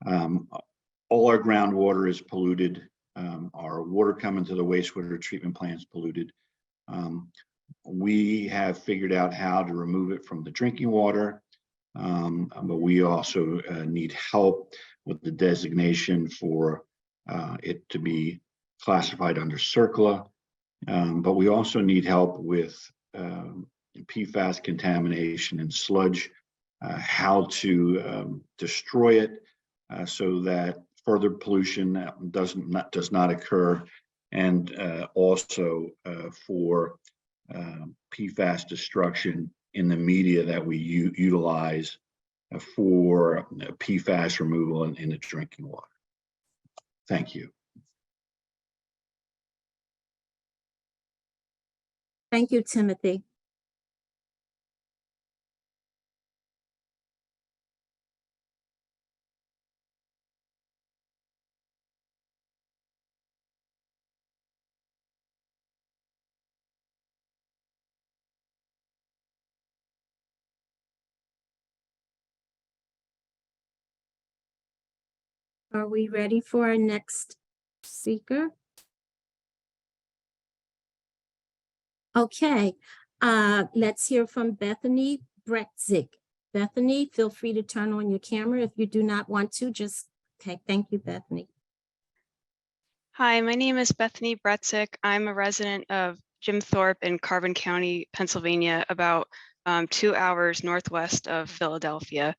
All our groundwater is polluted. Our water coming to the wastewater treatment plant is polluted. We have figured out how to remove it from the drinking water, but we also need help with the designation for it to be classified under CERCLA. But we also need help with PFAS contamination and sludge, how to destroy it so that further pollution does not occur, and also for PFAS destruction in the media that we utilize for PFAS removal in the drinking water. Thank you. Thank you, Timothy. Are we ready for our next speaker? Okay, let's hear from Bethany Bretzik. Bethany, feel free to turn on your camera if you do not want to. Okay, thank you, Bethany. Hi, my name is Bethany Bretzik. I'm a resident of Jim Thorpe in Carbon County, Pennsylvania, about 2 hours northwest of Philadelphia.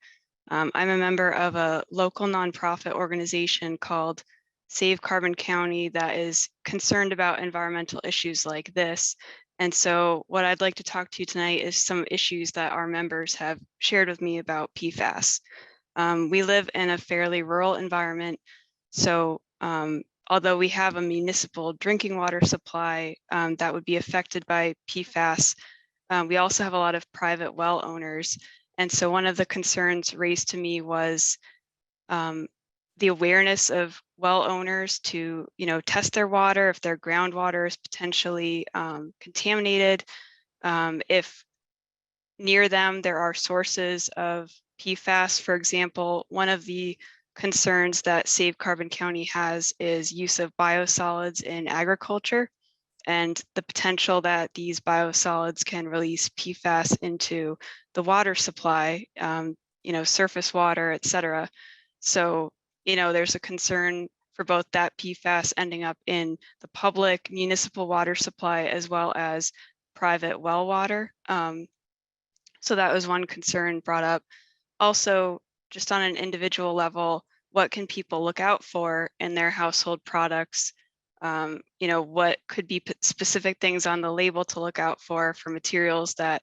I'm a member of a local nonprofit organization called Save Carbon County that is concerned about environmental issues like this. And so what I'd like to talk to you tonight is some issues that our members have shared with me about PFAS. We live in a fairly rural environment. So although we have a municipal drinking water supply that would be affected by PFAS, we also have a lot of private well owners. And so one of the concerns raised to me was the awareness of well owners to, test their water if their groundwater is potentially contaminated. If near them there are sources of PFAS, for example, one of the concerns that Save Carbon County has is use of biosolids in agriculture and the potential that these biosolids can release PFAS into the water supply, surface water, et cetera. So, there's a concern for both that PFAS ending up in the public municipal water supply as well as private well water. So that was one concern brought up. Also, just on an individual level, what can people look out for in their household products? What could be specific things on the label to look out for materials that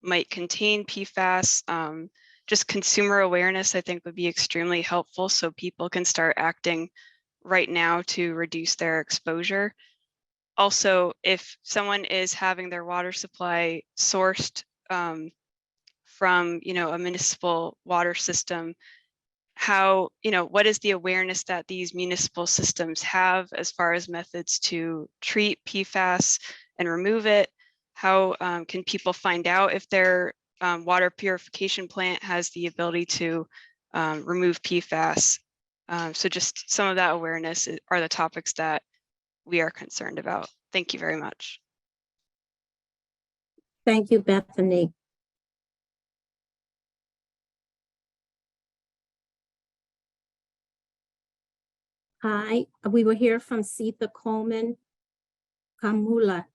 might contain PFAS? Just consumer awareness, I think, would be extremely helpful so people can start acting right now to reduce their exposure. Also, if someone is having their water supply sourced from, a municipal water system, what is the awareness that these municipal systems have as far as methods to treat PFAS and remove it? How can people find out if their water purification plant has the ability to remove PFAS? So just some of that awareness are the topics that we are concerned about. Thank you very much. Thank you, Bethany. Hi, we will hear from Sita Coleman Kamula.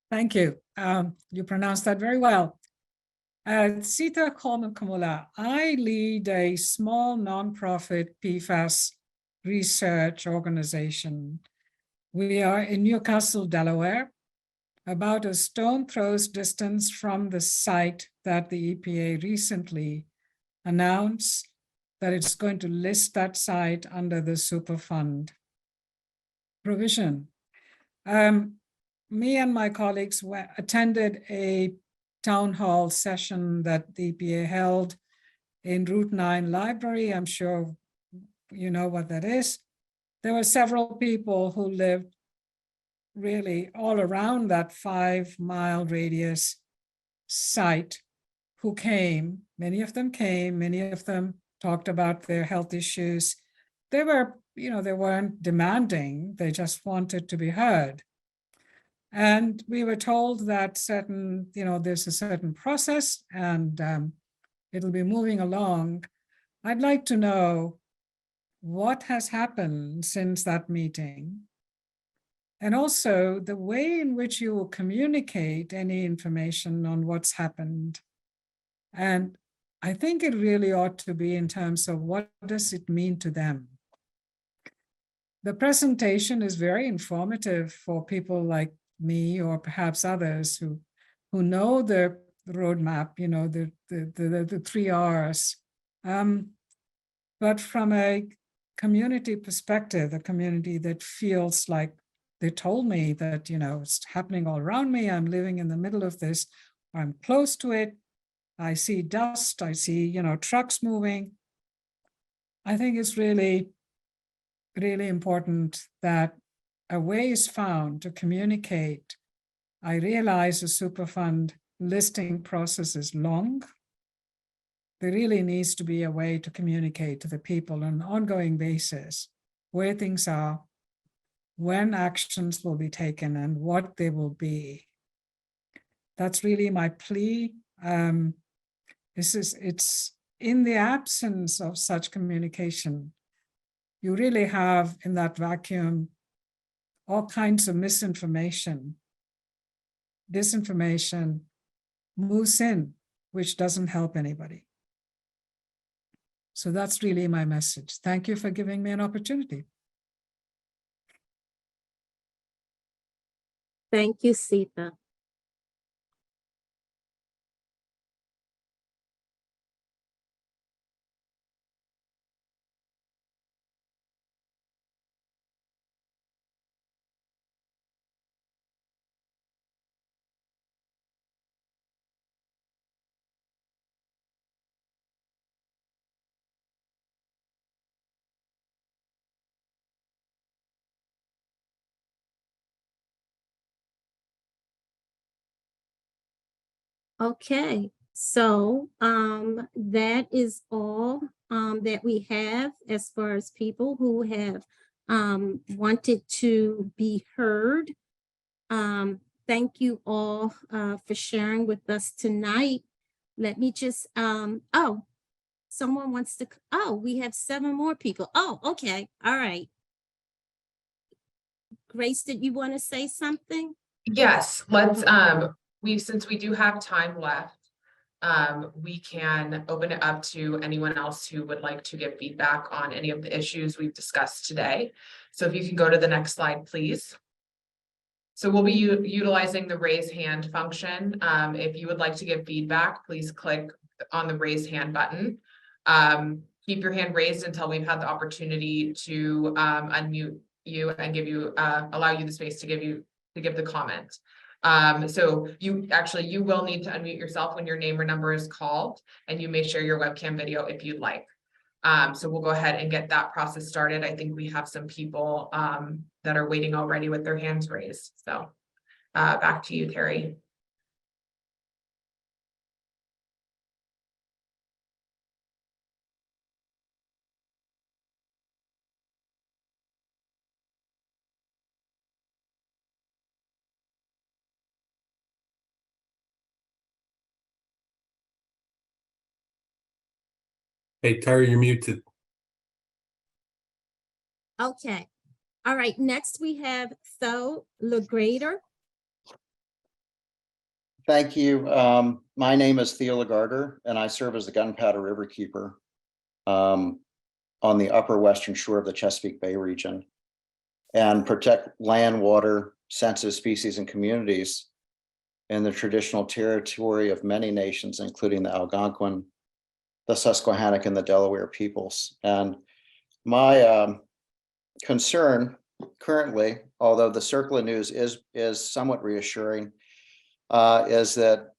Thank you. You pronounced that very well. Sita Coleman Kamula. I lead a small nonprofit PFAS research organization. We are in Newcastle, Delaware, about a stone throw's distance from the site that the EPA recently announced that it's going to list that site under the Superfund provision. Me and my colleagues attended a town hall session that the EPA held in Route 9 Library. I'm sure you know what that is. There were several people who lived really all around that 5-mile radius site who came, many of them talked about their health issues. They were, they weren't demanding, they just wanted to be heard. And we were told that there's a certain process and it'll be moving along. I'd like to know what has happened since that meeting. And also the way in which you will communicate any information on what's happened. And I think it really ought to be in terms of what does it mean to them. The presentation is very informative for people like me or perhaps others who know the roadmap, the 3 R's. But from a community perspective, a community that feels like they told me that, it's happening all around me, I'm living in the middle of this, I'm close to it, I see dust, I see, trucks moving. I think it's really, really important that a way is found to communicate. I realize the Superfund listing process is long. There really needs to be a way to communicate to the people on an ongoing basis where things are, when actions will be taken, and what they will be. That's really my plea. It's in the absence of such communication, you really have in that vacuum all kinds of misinformation. Disinformation moves in, which doesn't help anybody. So that's really my message. Thank you for giving me an opportunity. Thank you, Sita. Okay, so that is all that we have as far as people who have wanted to be heard. Thank you all for sharing with us tonight. Let me just, someone wants to, we have 7 more people. Oh, okay, all right. Grace, did you want to say something? Yes, let's, since we do have time left, we can open it up to anyone else who would like to give feedback on any of the issues we've discussed today. So if you can go to the next slide, please. So we'll be utilizing the raise hand function. If you would like to give feedback, please click on the raise hand button. Keep your hand raised until we've had the opportunity to unmute you and give you allow you the space to give the comment. So you will need to unmute yourself when your name or number is called, and you may share your webcam video if you'd like. So we'll go ahead and get that process started. I think we have some people that are waiting already with their hands raised. So back to you, Terry. Hey, Terry, you're muted. Okay. All right. Next, we have Tho LeGrader. Thank you. My name is Theo Lagarder, and I serve as the Gunpowder Riverkeeper on the upper western shore of the Chesapeake Bay region, and protect land, water, sensitive species, and communities in the traditional territory of many nations, including the Algonquin, the Susquehannock, and the Delaware peoples. And my concern currently, although the circle of news is somewhat reassuring, is that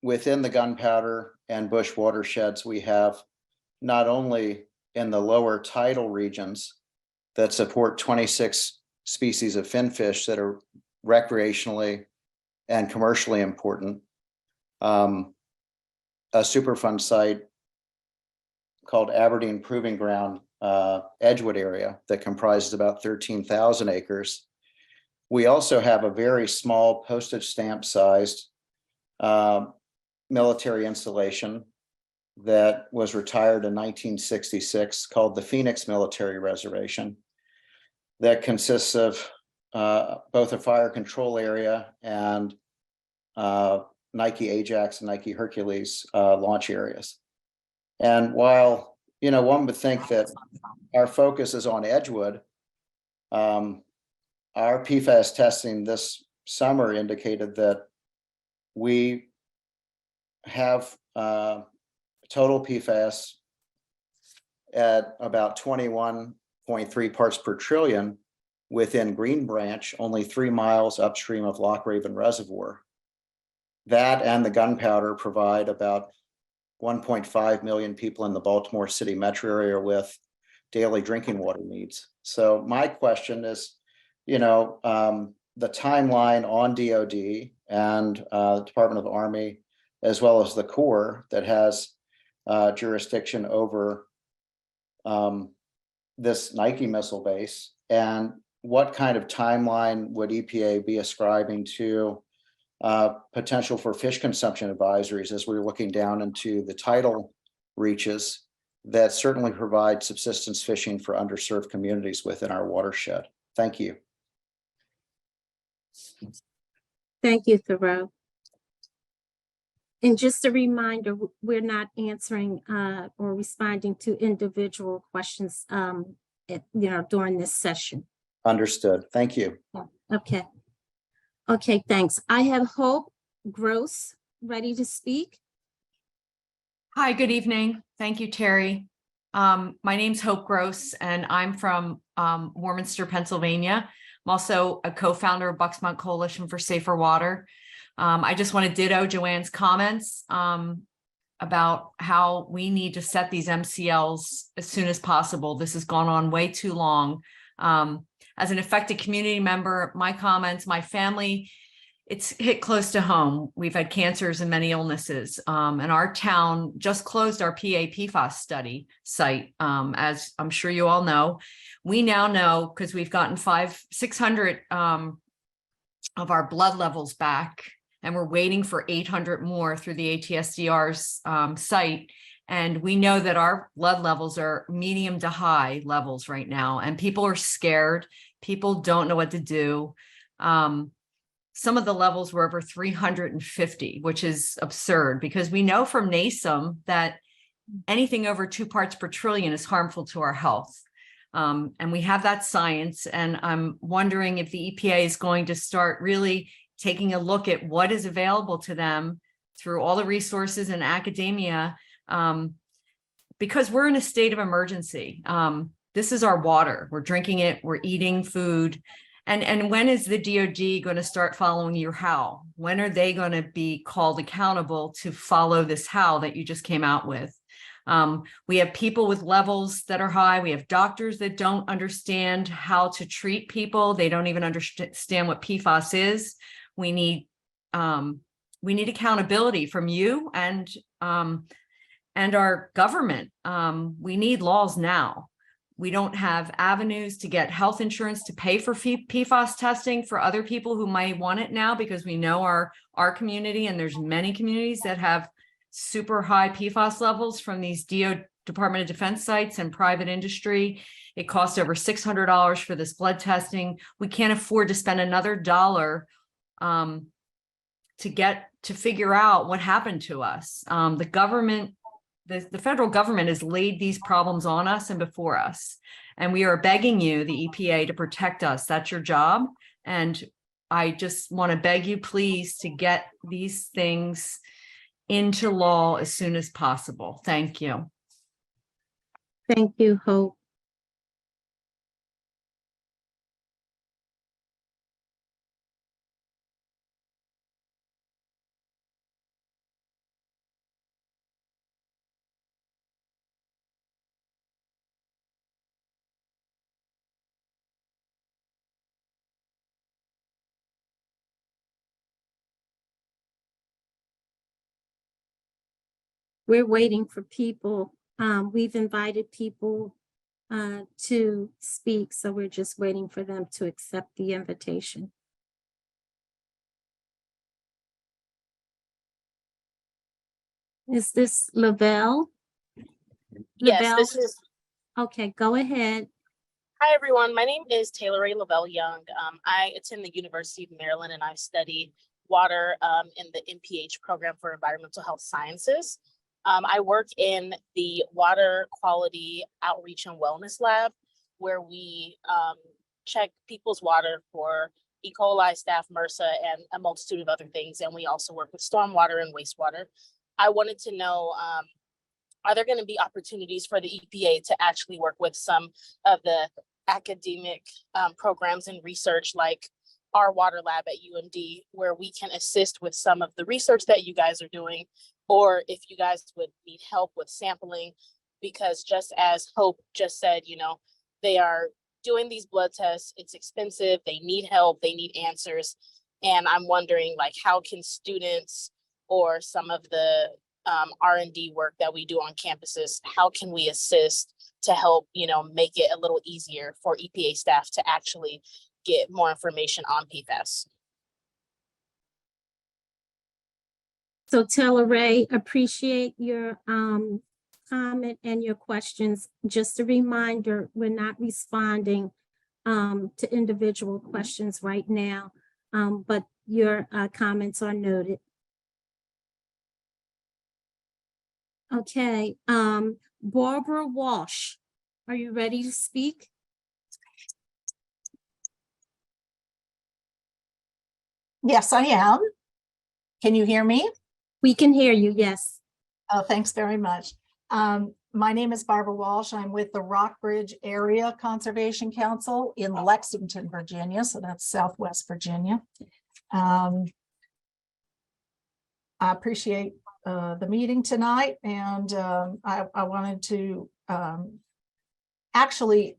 within the gunpowder and bush watersheds, we have not only in the lower tidal regions that support 26 species of finfish that are recreationally and commercially important, a Superfund site called Aberdeen Proving Ground, Edgewood area that comprises about 13,000 acres. We also have a very small postage stamp sized military installation that was retired in 1966 called the Phoenix Military Reservation that consists of both a fire control area and Nike Ajax and Nike Hercules launch areas. And while, one would think that our focus is on Edgewood, our PFAS testing this summer indicated that we have total PFAS at about 21.3 parts per trillion within Green Branch, only 3 miles upstream of Loch Raven Reservoir. That and the gunpowder provide about 1.5 million people in the Baltimore City metro area with daily drinking water needs. So my question is, the timeline on DOD and the Department of Army, as well as the Corps that has jurisdiction over this Nike missile base, and what kind of timeline would EPA be ascribing to potential for fish consumption advisories as we're looking down into the tidal reaches that certainly provide subsistence fishing for underserved communities within our watershed? Thank you. Thank you, Thoreau. And just a reminder, we're not answering or responding to individual questions, during this session. Understood. Thank you. Okay. Okay, thanks. I have Hope Gross ready to speak. Hi, good evening. Thank you, Terry. My name's Hope Gross, and I'm from Warminster, Pennsylvania. I'm also a co-founder of Bucksmont Coalition for Safer Water. I just want to ditto Joanne's comments about how we need to set these MCLs as soon as possible. This has gone on way too long. As an affected community member, my comments, my family, it's hit close to home. We've had cancers and many illnesses. And our town just closed our PFAS study site. As I'm sure you all know, we now know, because we've gotten 600 of our blood levels back, and we're waiting for 800 more through the ATSDR's site. And we know that our blood levels are medium to high levels right now, and people are scared. People don't know what to do. Some of the levels were over 350, which is absurd, because we know from NASM that anything over 2 parts per trillion is harmful to our health. And we have that science, and I'm wondering if the EPA is going to start really taking a look at what is available to them through all the resources in academia, because we're in a state of emergency. This is our water. We're drinking it, we're eating food. And when is the DOD going to start following your how? When are they going to be called accountable to follow this how that you just came out with? We have people with levels that are high. We have doctors that don't understand how to treat people. They don't even understand what PFAS is. We need accountability from you and our government. We need laws now. We don't have avenues to get health insurance to pay for PFAS testing for other people who might want it now, because we know our community, and there's many communities that have super high PFAS levels from these Department of Defense sites and private industry. It costs over $600 for this blood testing. We can't afford to spend another dollar to figure out what happened to us. The government, the federal government has laid these problems on us and before us, and we are begging you, the EPA, to protect us. That's your job. And I just want to beg you, please, to get these things into law as soon as possible. Thank you. Thank you, Hope. we're waiting for people. We've invited people to speak, so we're just waiting for them to accept the invitation. Is this Lavelle? Yes, Lavelle? this is. Okay, go ahead. Hi, everyone. My name is Taylor Ray Lavelle Young. I attend the University of Maryland and I study water in the MPH program for environmental health sciences. I work in the water quality outreach and wellness lab, where we check people's water for E. coli, staph, MRSA, and a multitude of other things. And we also work with stormwater and wastewater. I wanted to know, are there going to be opportunities for the EPA to actually work with some of the academic programs and research, like our water lab at UMD, where we can assist with some of the research that you guys are doing, or if you guys would need help with sampling? Because just as Hope just said, you know, they are doing these blood tests, it's expensive, they need help, they need answers. And I'm wondering, like, how can students or some of the R&D work that we do on campuses, how can we assist to help, you know, make it a little easier for EPA staff to actually get more information on PFAS? So Taylor Ray, appreciate your comment and your questions. Just a reminder, we're not responding to individual questions right now, but your comments are noted. Okay, Barbara Walsh, are you ready to speak? Yes, I am. Can you hear me? We can hear you, yes. Oh, thanks very much. My name is Barbara Walsh. I'm with the Rockbridge Area Conservation Council in Lexington, Virginia. So that's Southwest Virginia. I appreciate the meeting tonight, and I wanted to actually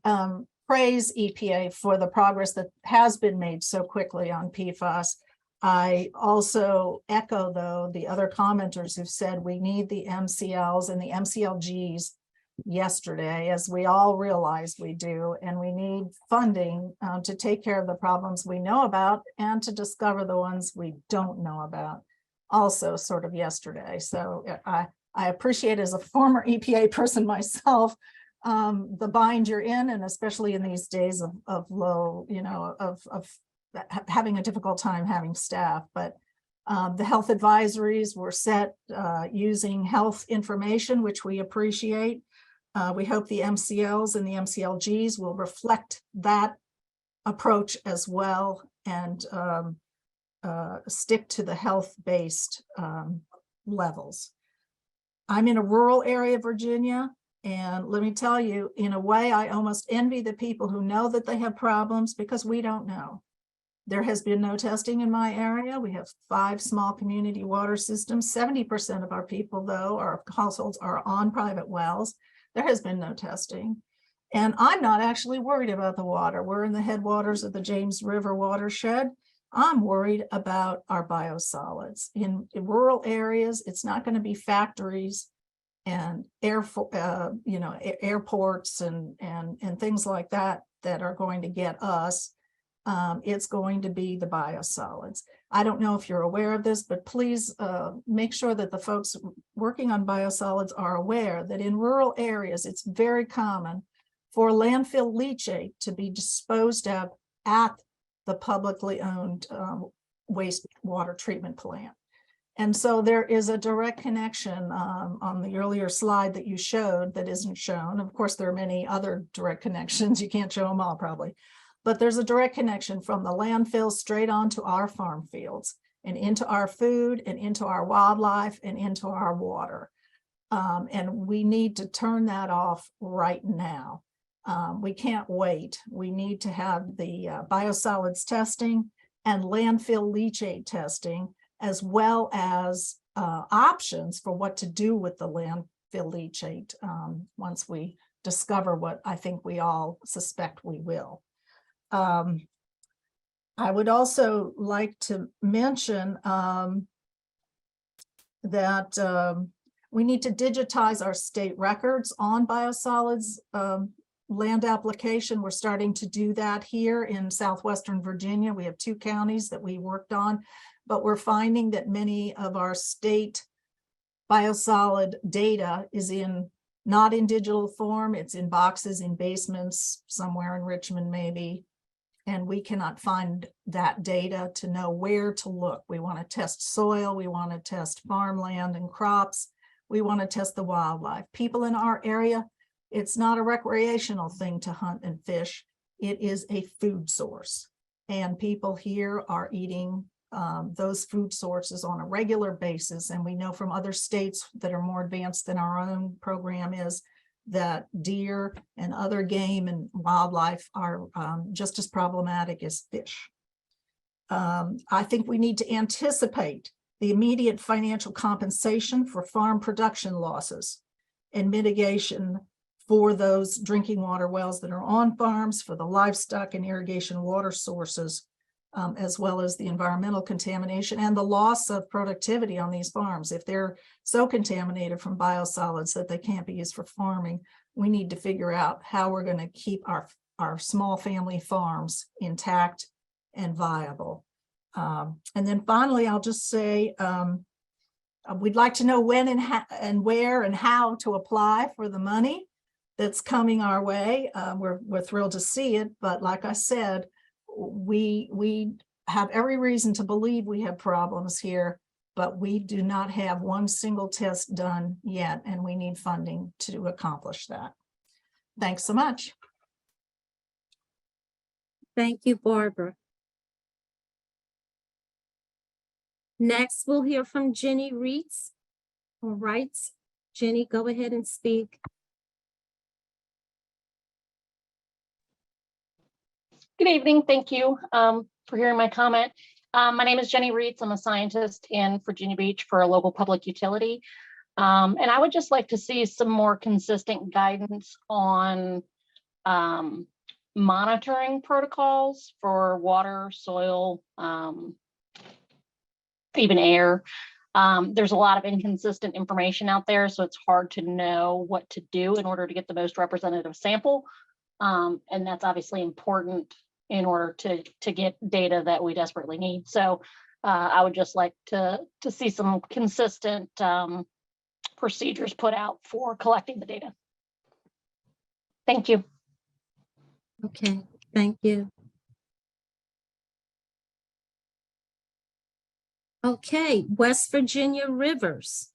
praise EPA for the progress that has been made so quickly on PFAS. I also echo, though, the other commenters who've said we need the MCLs and the MCLGs yesterday, as we all realize we do, and we need funding to take care of the problems we know about and to discover the ones we don't know about, also sort of yesterday. So I appreciate, as a former EPA person myself, the bind you're in, and especially in these days of low, you know, of having a difficult time having staff. But the health advisories were set using health information, which we appreciate. We hope the MCLs and the MCLGs will reflect that approach as well, and stick to the health-based levels. I'm in a rural area of Virginia, and let me tell you, in a way, I almost envy the people who know that they have problems, because we don't know. There has been no testing in my area. We have 5 small community water systems. 70% of our people, though, our households, are on private wells. There has been no testing. And I'm not actually worried about the water. We're in the headwaters of the James River watershed. I'm worried about our biosolids. In rural areas, it's not going to be factories and airports and things like that that are going to get us. It's going to be the biosolids. I don't know if you're aware of this, but please make sure that the folks working on biosolids are aware that in rural areas, it's very common for landfill leachate to be disposed of at the publicly owned wastewater treatment plant. And so there is a direct connection on the earlier slide that you showed that isn't shown. Of course, there are many other direct connections. You can't show them all probably. But there's a direct connection from the landfill straight onto our farm fields and into our food and into our wildlife and into our water. And we need to turn that off right now. We can't wait. We need to have the biosolids testing and landfill leachate testing, as well as options for what to do with the landfill leachate once we discover what I think we all suspect we will. I would also like to mention that We need to digitize our state records on biosolids land application. We're starting to do that here in southwestern Virginia. We have 2 counties that we worked on, but we're finding that many of our state biosolid data is not in digital form. It's in boxes in basements somewhere in Richmond maybe, and we cannot find that data to know where to look. We want to test soil, we want to test farmland and crops, we want to test the wildlife. People in our area, it's not a recreational thing to hunt and fish. It is a food source. And people here are eating those food sources on a regular basis. And we know from other states that are more advanced than our own program is that deer and other game and wildlife are just as problematic as fish. I think we need to anticipate the immediate financial compensation for farm production losses and mitigation for those drinking water wells that are on farms, for the livestock and irrigation water sources, as well as the environmental contamination and the loss of productivity on these farms. If they're so contaminated from biosolids that they can't be used for farming, we need to figure out how we're going to keep our small family farms intact and viable. And then finally, I'll just say, we'd like to know when and where and how to apply for the money that's coming our way. We're thrilled to see it, but like I said, we have every reason to believe we have problems here, but we do not have one single test done yet, and we need funding to accomplish that. Thanks so much. Thank you, Barbara. Next, we'll hear from Jenny Reitz. All right, Jenny, go ahead and speak. Good evening. Thank you for hearing my comment. My name is Jenny Reitz. I'm a scientist in Virginia Beach for a local public utility. And I would just like to see some more consistent guidance on monitoring protocols for water, soil, even air. There's a lot of inconsistent information out there, so it's hard to know what to do in order to get the most representative sample. And that's obviously important in order to get data that we desperately need. So I would just like to see some consistent procedures put out for collecting the data. Thank you. Okay, thank you. Okay, West Virginia Rivers.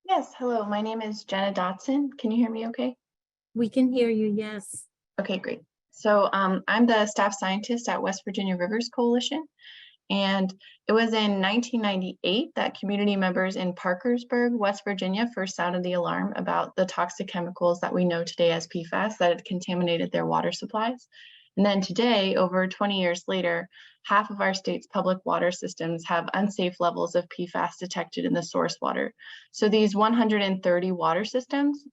Yes, hello, my name is Jenna Dotson. Can you hear me okay? We can hear you, yes. Okay, great. So I'm the staff scientist at West Virginia Rivers Coalition. And it was in 1998 that community members in Parkersburg, West Virginia first sounded the alarm about the toxic chemicals that we know today as PFAS that had contaminated their water supplies. And then today, over 20 years later, half of our state's public water systems have unsafe levels of PFAS detected in the source water. So these 130 water systems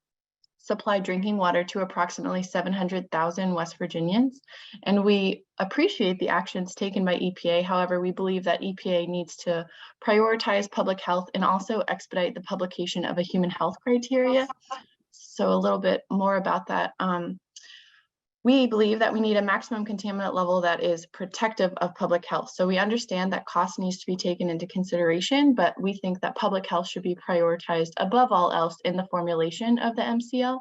supply drinking water to approximately 700,000 West Virginians. And we appreciate the actions taken by EPA. However, we believe that EPA needs to prioritize public health and also expedite the publication of a human health criteria. So a little bit more about that. We believe that we need a maximum contaminant level that is protective of public health. So we understand that cost needs to be taken into consideration, but we think that public health should be prioritized above all else in the formulation of the MCL.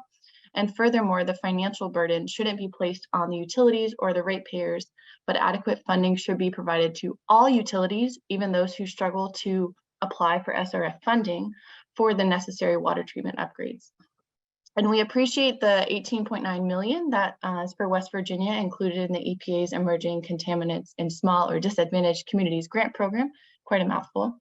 And furthermore, the financial burden shouldn't be placed on the utilities or the ratepayers, but adequate funding should be provided to all utilities, even those who struggle to apply for SRF funding for the necessary water treatment upgrades. And we appreciate the $18.9 million that is for West Virginia included in the EPA's Emerging Contaminants in Small or Disadvantaged Communities grant program, quite a mouthful.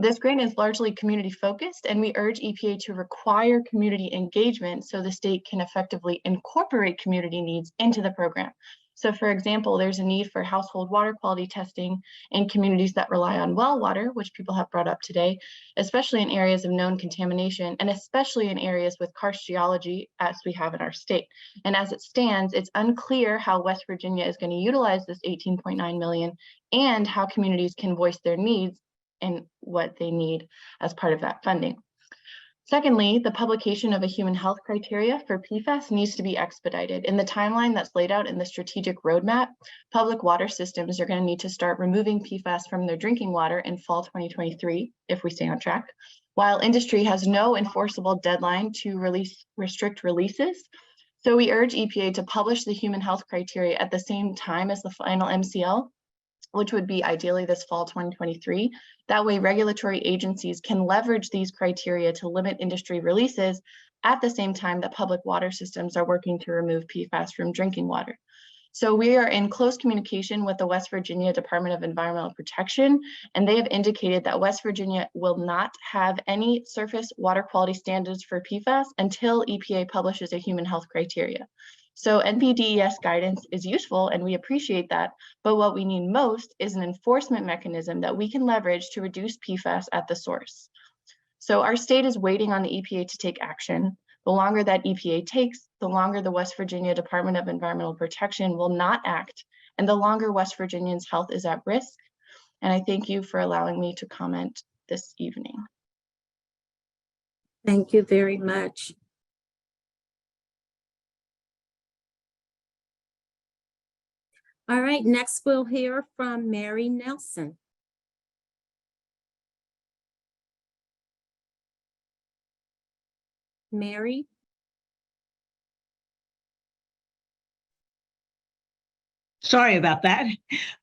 This grant is largely community focused, and we urge EPA to require community engagement so the state can effectively incorporate community needs into the program. So for example, there's a need for household water quality testing in communities that rely on well water, which people have brought up today, especially in areas of known contamination, and especially in areas with karst geology as we have in our state. And as it stands, it's unclear how West Virginia is going to utilize this $18.9 million and how communities can voice their needs and what they need as part of that funding. Secondly, the publication of a human health criteria for PFAS needs to be expedited. In the timeline that's laid out in the strategic roadmap, public water systems are going to need to start removing PFAS from their drinking water in fall 2023, if we stay on track, while industry has no enforceable deadline to restrict releases. So we urge EPA to publish the human health criteria at the same time as the final MCL, which would be ideally this fall 2023. That way, regulatory agencies can leverage these criteria to limit industry releases at the same time that public water systems are working to remove PFAS from drinking water. So we are in close communication with the West Virginia Department of Environmental Protection, and they have indicated that West Virginia will not have any surface water quality standards for PFAS until EPA publishes a human health criteria. So NPDES guidance is useful and we appreciate that, but what we need most is an enforcement mechanism that we can leverage to reduce PFAS at the source. So our state is waiting on the EPA to take action. The longer that EPA takes, the longer the West Virginia Department of Environmental Protection will not act, and the longer West Virginians' health is at risk. And I thank you for allowing me to comment this evening. Thank you very much. All right, next we'll hear from Mary Nelson. Mary? Sorry about that.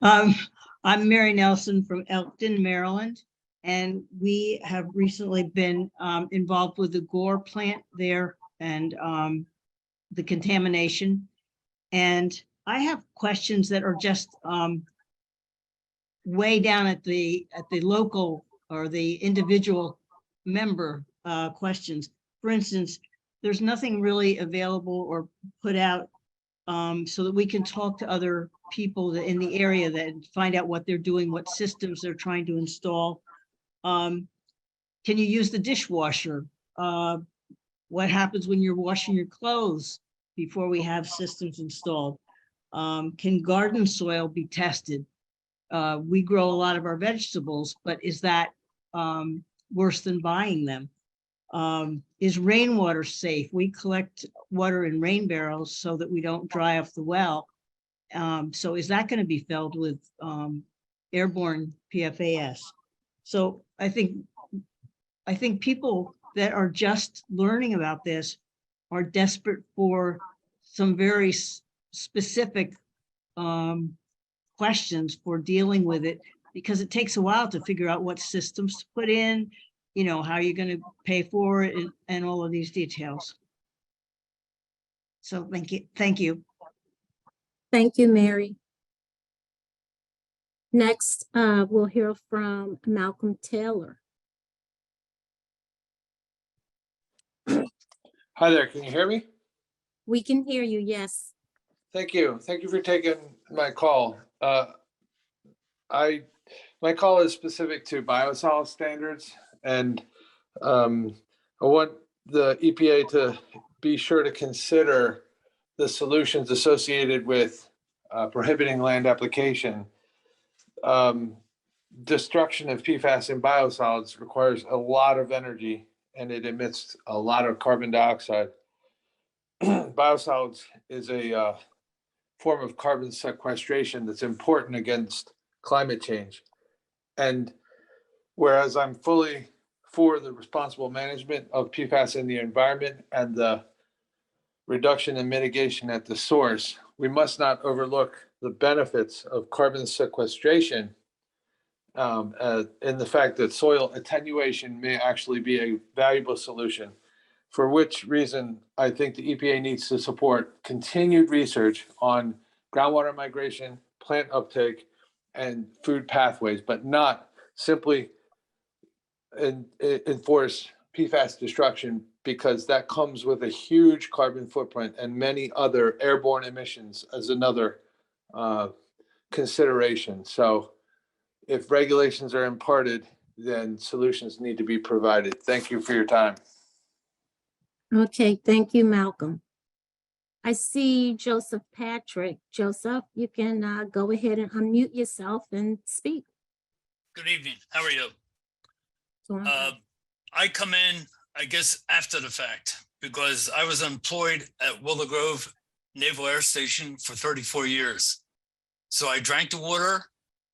I'm Mary Nelson from Elkton, Maryland, and we have recently been involved with the Gore plant there and the contamination. And I have questions that are just way down at the local or the individual member questions. For instance, there's nothing really available or put out so that we can talk to other people in the area that find out what they're doing, what systems they're trying to install. Can you use the dishwasher? What happens when you're washing your clothes before we have systems installed? Can garden soil be tested? We grow a lot of our vegetables, but is that worse than buying them? Is rainwater safe? We collect water in rain barrels so that we don't dry off the well. So is that going to be filled with airborne PFAS? So I think people that are just learning about this are desperate for some very specific questions for dealing with it, because it takes a while to figure out what systems to put in, you know, how you're going to pay for it and all of these details. So thank you. Thank you. Thank you, Mary. Next, we'll hear from Malcolm Taylor. Hi there, can you hear me? We can hear you, yes. Thank you. Thank you for taking my call. My call is specific to biosolids standards, and I want the EPA to be sure to consider the solutions associated with prohibiting land application. Destruction of PFAS in biosolids requires a lot of energy and it emits a lot of carbon dioxide. Biosolids is a form of carbon sequestration that's important against climate change. And whereas I'm fully for the responsible management of PFAS in the environment and the reduction and mitigation at the source, we must not overlook the benefits of carbon sequestration in the fact that soil attenuation may actually be a valuable solution, for which reason I think the EPA needs to support continued research on groundwater migration, plant uptake, and food pathways, but not simply enforce PFAS destruction, because that comes with a huge carbon footprint and many other airborne emissions as another consideration. So if regulations are imparted, then solutions need to be provided. Thank you for your time. Okay, thank you, Malcolm. I see Joseph Patrick. Joseph, you can go ahead and unmute yourself and speak. Good evening. How are you? I come in, I guess, after the fact, because I was employed at Willow Grove Naval Air Station for 34 years. So I drank the water,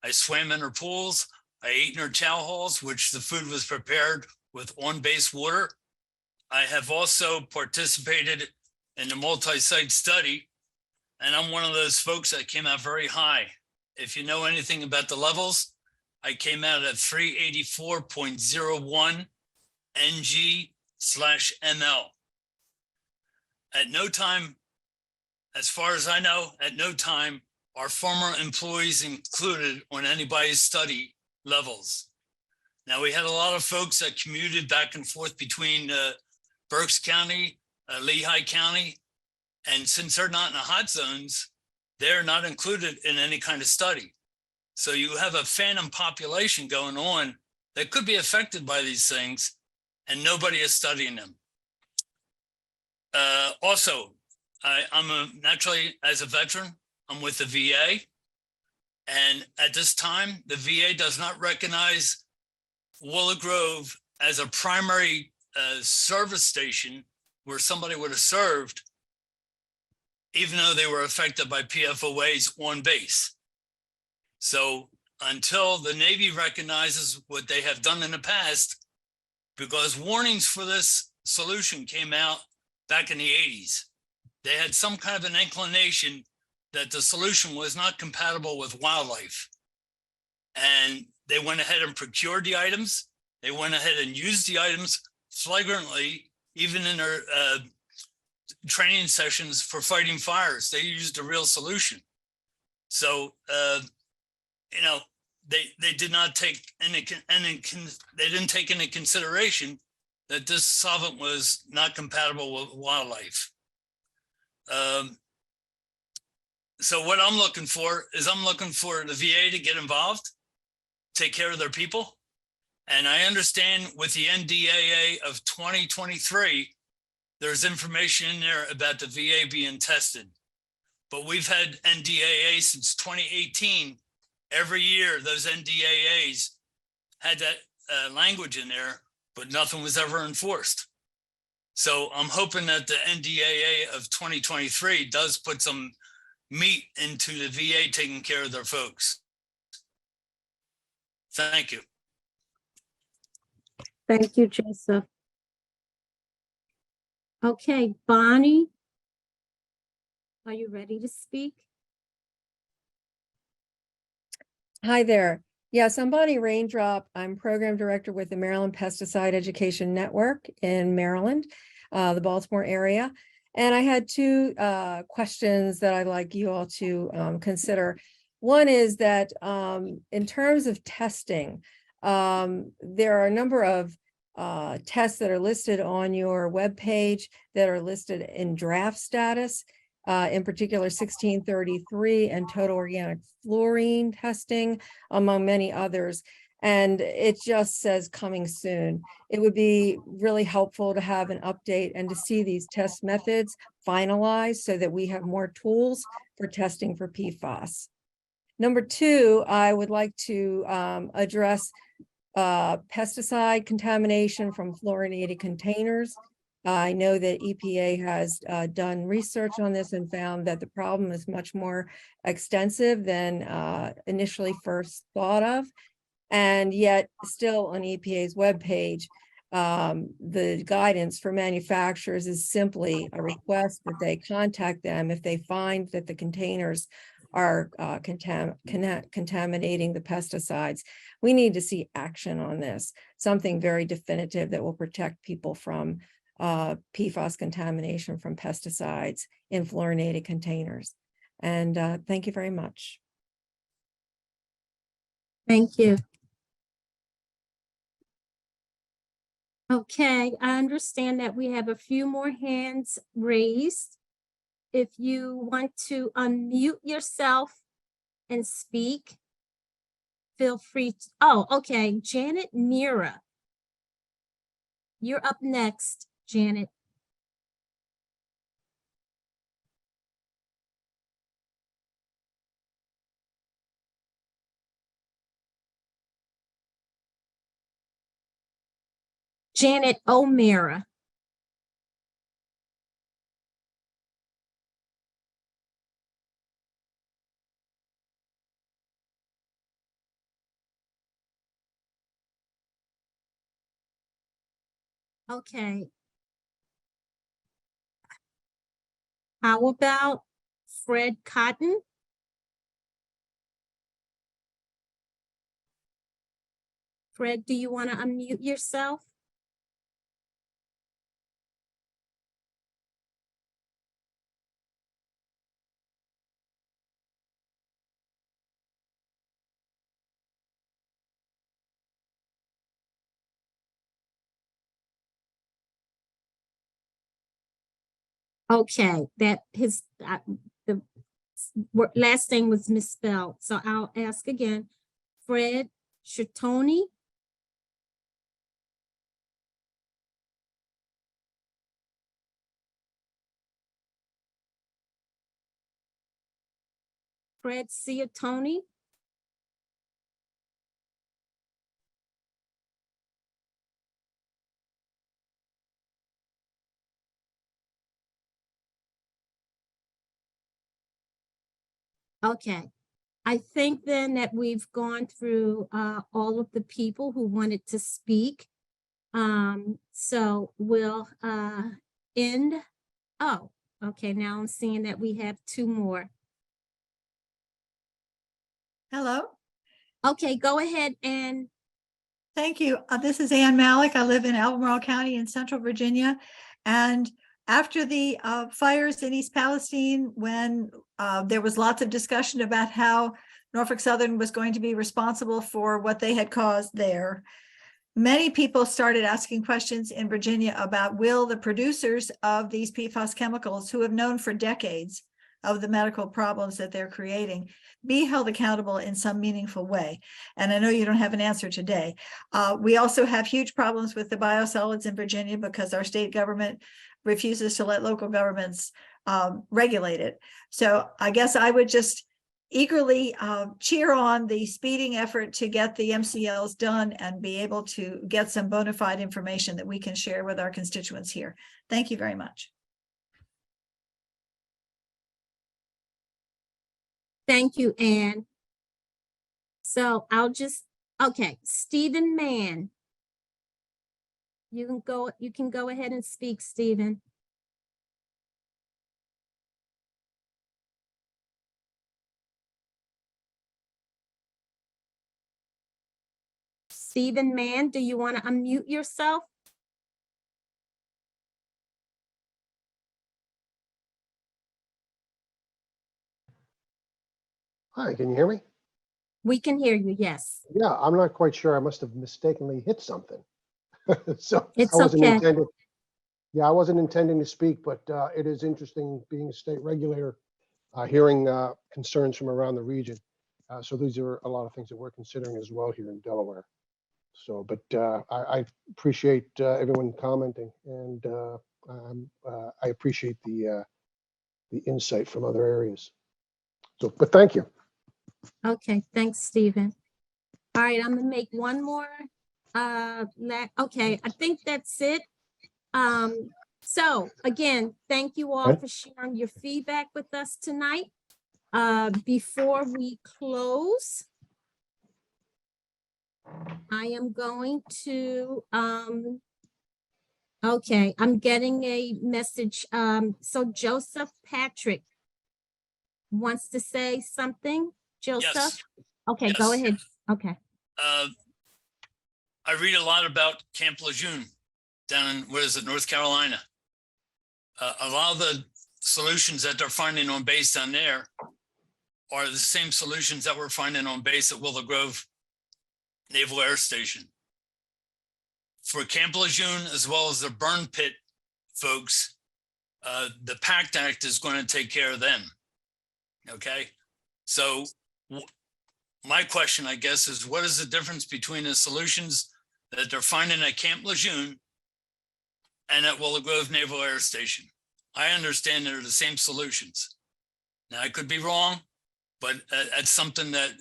I swam in her pools, I ate in her chow halls, which the food was prepared with on-base water. I have also participated in the multi-site study, and I'm one of those folks that came out very high. If you know anything about the levels, I came out at 384.01 ng/ml. At no time, as far as I know, at no time are former employees included on anybody's study levels. Now, we had a lot of folks that commuted back and forth between Berks County, Lehigh County, and since they're not in the hot zones, they're not included in any kind of study. So you have a phantom population going on that could be affected by these things, and nobody is studying them. Also, I'm naturally, as a veteran, I'm with the VA. And at this time, the VA does not recognize Willow Grove as a primary service station where somebody would have served, even though they were affected by PFOAs on base. So until the Navy recognizes what they have done in the past, because warnings for this solution came out back in the 80s. They had some kind of an inclination that the solution was not compatible with wildlife. And they went ahead and procured the items. They went ahead and used the items flagrantly, even in their training sessions for fighting fires. They used a real solution. So, you know, they did not take any, they didn't take into consideration that this solvent was not compatible with wildlife. So what I'm looking for is I'm looking for the VA to get involved, take care of their people. And I understand with the NDAA of 2023, there's information in there about the VA being tested. But we've had NDAA since 2018. Every year, those NDAAs had that language in there, but nothing was ever enforced. So I'm hoping that the NDAA of 2023 does put some meat into the VA taking care of their folks. Thank you. Thank you, Joseph. Okay, Bonnie, are you ready to speak? Hi there. Yes, I'm Bonnie Raindrop. I'm Program Director with the Maryland Pesticide Education Network in Maryland, the Baltimore area. And I had two questions that I'd like you all to consider. One is that in terms of testing, there are a number of tests that are listed on your webpage that are listed in draft status. In particular, 1633 and total organic fluorine testing, among many others. And it just says coming soon. It would be really helpful to have an update and to see these test methods finalized so that we have more tools for testing for PFAS. Number two, I would like to address pesticide contamination from fluorinated containers. I know that EPA has done research on this and found that the problem is much more extensive than initially first thought of. And yet still on EPA's webpage, the guidance for manufacturers is simply a request that they contact them if they find that the containers are contaminating the pesticides. We need to see action on this, something very definitive that will protect people from PFAS contamination from pesticides in fluorinated containers. And thank you very much. Thank you. Okay, I understand that we have a few more hands raised. If you want to unmute yourself and speak, feel free to, oh, okay, Janet Mira. You're up next, Janet. Janet O'Meara. Okay. How about Fred Cotton? Fred, do you want to unmute yourself? Okay, the last name was misspelled, so I'll ask again. Fred Shatoni. Fred Ciatoni. Okay, I think then that we've gone through all of the people who wanted to speak. So we'll end. Oh, okay, now I'm seeing that we have two more. Hello. Okay, go ahead and. Thank you. This is Ann Malik. I live in Albemarle County in Central Virginia. And after the fires in East Palestine, when there was lots of discussion about how Norfolk Southern was going to be responsible for what they had caused there, many people started asking questions in Virginia about, will the producers of these PFAS chemicals, who have known for decades of the medical problems that they're creating, be held accountable in some meaningful way? And I know you don't have an answer today. We also have huge problems with the biosolids in Virginia because our state government refuses to let local governments regulate it. So I guess I would just eagerly cheer on the speeding effort to get the MCLs done and be able to get some bona fide information that we can share with our constituents here. Thank you very much. Thank you, Ann. So I'll just, okay, Stephen Mann. You can go ahead and speak, Stephen. Stephen Mann, do you want to unmute yourself? Hi, can you hear me? We can hear you, yes. Yeah, I'm not quite sure. I must have mistakenly hit something. So It's I wasn't okay. intending. Yeah, I wasn't intending to speak, but it is interesting being a state regulator, hearing concerns from around the region. So these are a lot of things that we're considering as well here in Delaware. So, but I appreciate everyone commenting, and I appreciate the insight from other areas. So, but thank you. Okay, thanks, Stephen. All right, I'm gonna make one more. Okay, I think that's it. So again, thank you all for sharing your feedback with us tonight. Before we close, I am going to, okay, I'm getting a message. So Joseph Patrick wants to say something. Joseph? Yes. Okay, Yes. go ahead. Okay. I read a lot about Camp Lejeune down in, where is it, North Carolina. A lot of the solutions that they're finding on base down there are the same solutions that we're finding on base at Willow Grove Naval Air Station. For Camp Lejeune, as well as the burn pit folks, the PACT Act is going to take care of them. Okay, so my question, I guess, is what is the difference between the solutions that they're finding at Camp Lejeune and at Willow Grove Naval Air Station? I understand they're the same solutions. Now, I could be wrong, but that's something that,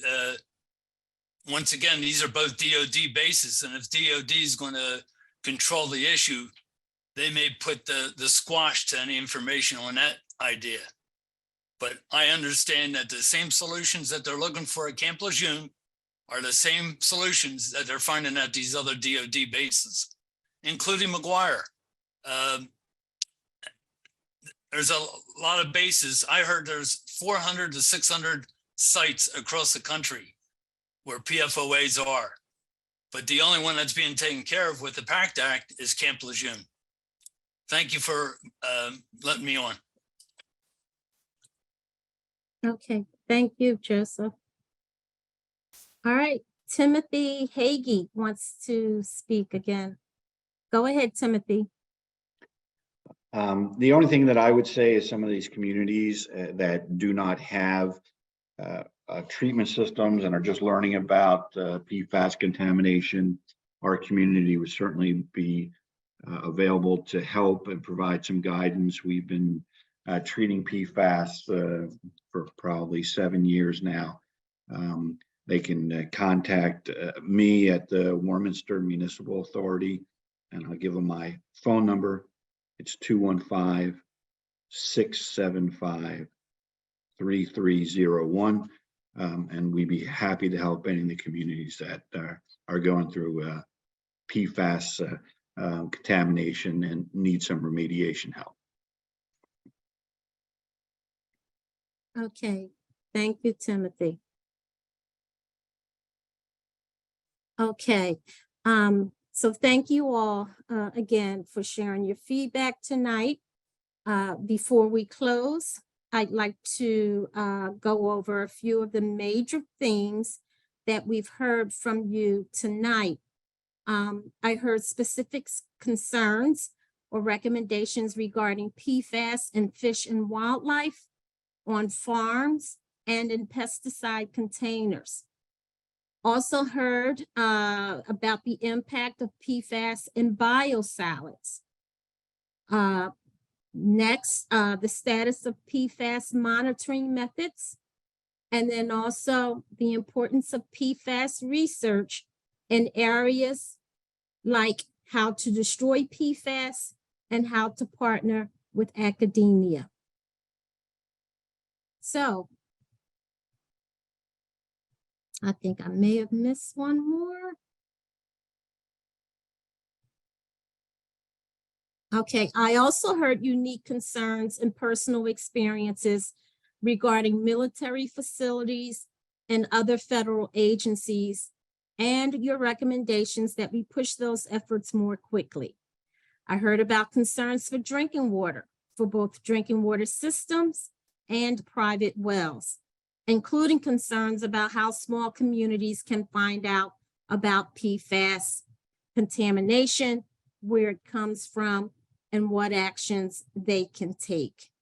once again, these are both DOD bases. And if DOD is going to control the issue, they may put the squash to any information on that idea. But I understand that the same solutions that they're looking for at Camp Lejeune are the same solutions that they're finding at these other DoD bases, including McGuire. There's a lot of bases. I heard there's 400 to 600 sites across the country where PFOAs are. But the only one that's being taken care of with the PACT Act is Camp Lejeune. Thank you for letting me on. Okay, thank you, Joseph. All right, Timothy Hagee wants to speak again. Go ahead, Timothy. The only thing that I would say is some of these communities that do not have treatment systems and are just learning about PFAS contamination, our community would certainly be available to help and provide some guidance. We've been treating PFAS for probably 7 years now. They can contact me at the Warminster Municipal Authority, and I'll give them my phone number. It's 215-675-3301. And we'd be happy to help any of the communities that are going through PFAS contamination and need some remediation help. Okay, thank you, Timothy. Okay, so thank you all again for sharing your feedback tonight. Before we close, I'd like to go over a few of the major themes that we've heard from you tonight. I heard specific concerns or recommendations regarding PFAS in fish and wildlife, on farms, and in pesticide containers. Also heard about the impact of PFAS in biosolids. Next, the status of PFAS monitoring methods, and then also the importance of PFAS research in areas like how to destroy PFAS and how to partner with academia. So, I think I may have missed one more. Okay, I also heard unique concerns and personal experiences regarding military facilities and other federal agencies, and your recommendations that we push those efforts more quickly. I heard about concerns for drinking water, for both drinking water systems and private wells, including concerns about how small communities can find out about PFAS contamination, where it comes from, and what actions they can take.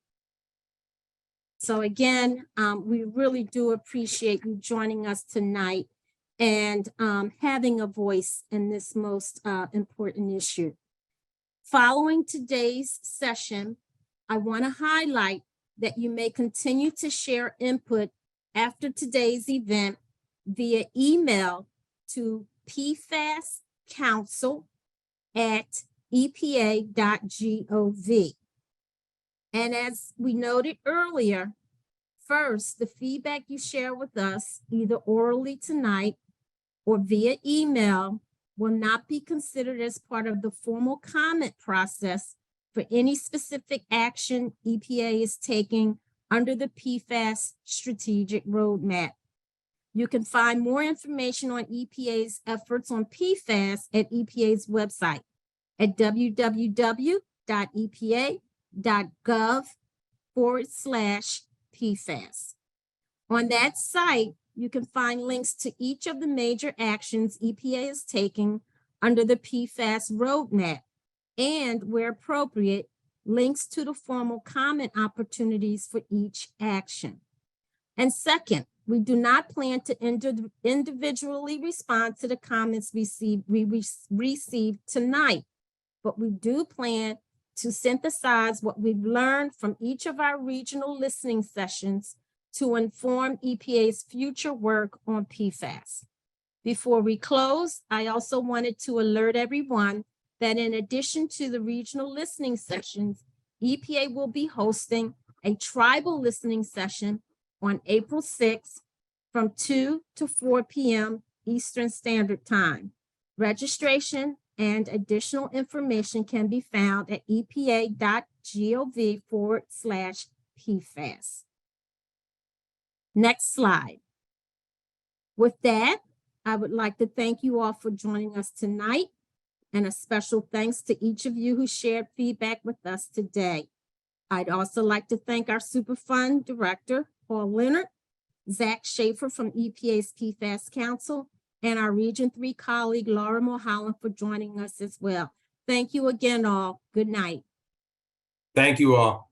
So again, we really do appreciate you joining us tonight and having a voice in this most important issue. Following today's session, I want to highlight that you may continue to share input after today's event via email to pfascouncil@epa.gov. And as we noted earlier, first, the feedback you share with us, either orally tonight or via email, will not be considered as part of the formal comment process for any specific action EPA is taking under the PFAS Strategic Roadmap. You can find more information on EPA's efforts on PFAS at EPA's website at www.epa.gov/PFAS. On that site, you can find links to each of the major actions EPA is taking under the PFAS roadmap, and where appropriate, links to the formal comment opportunities for each action. And second, we do not plan to individually respond to the comments we received tonight, but we do plan to synthesize what we've learned from each of our regional listening sessions to inform EPA's future work on PFAS. Before we close, I also wanted to alert everyone that in addition to the regional listening sessions, EPA will be hosting a tribal listening session on April 6th from 2 to 4 p.m. Eastern Standard Time. Registration and additional information can be found at epa.gov/PFAS. Next slide. With that, I would like to thank you all for joining us tonight, and a special thanks to each of you who shared feedback with us today. I'd also like to thank our Superfund Director, Paul Leonard, Zach Schaefer from EPA's PFAS Council, and our Region 3 colleague, Laura Mulholland, for joining us as well. Thank you again all. Good night. Thank you all.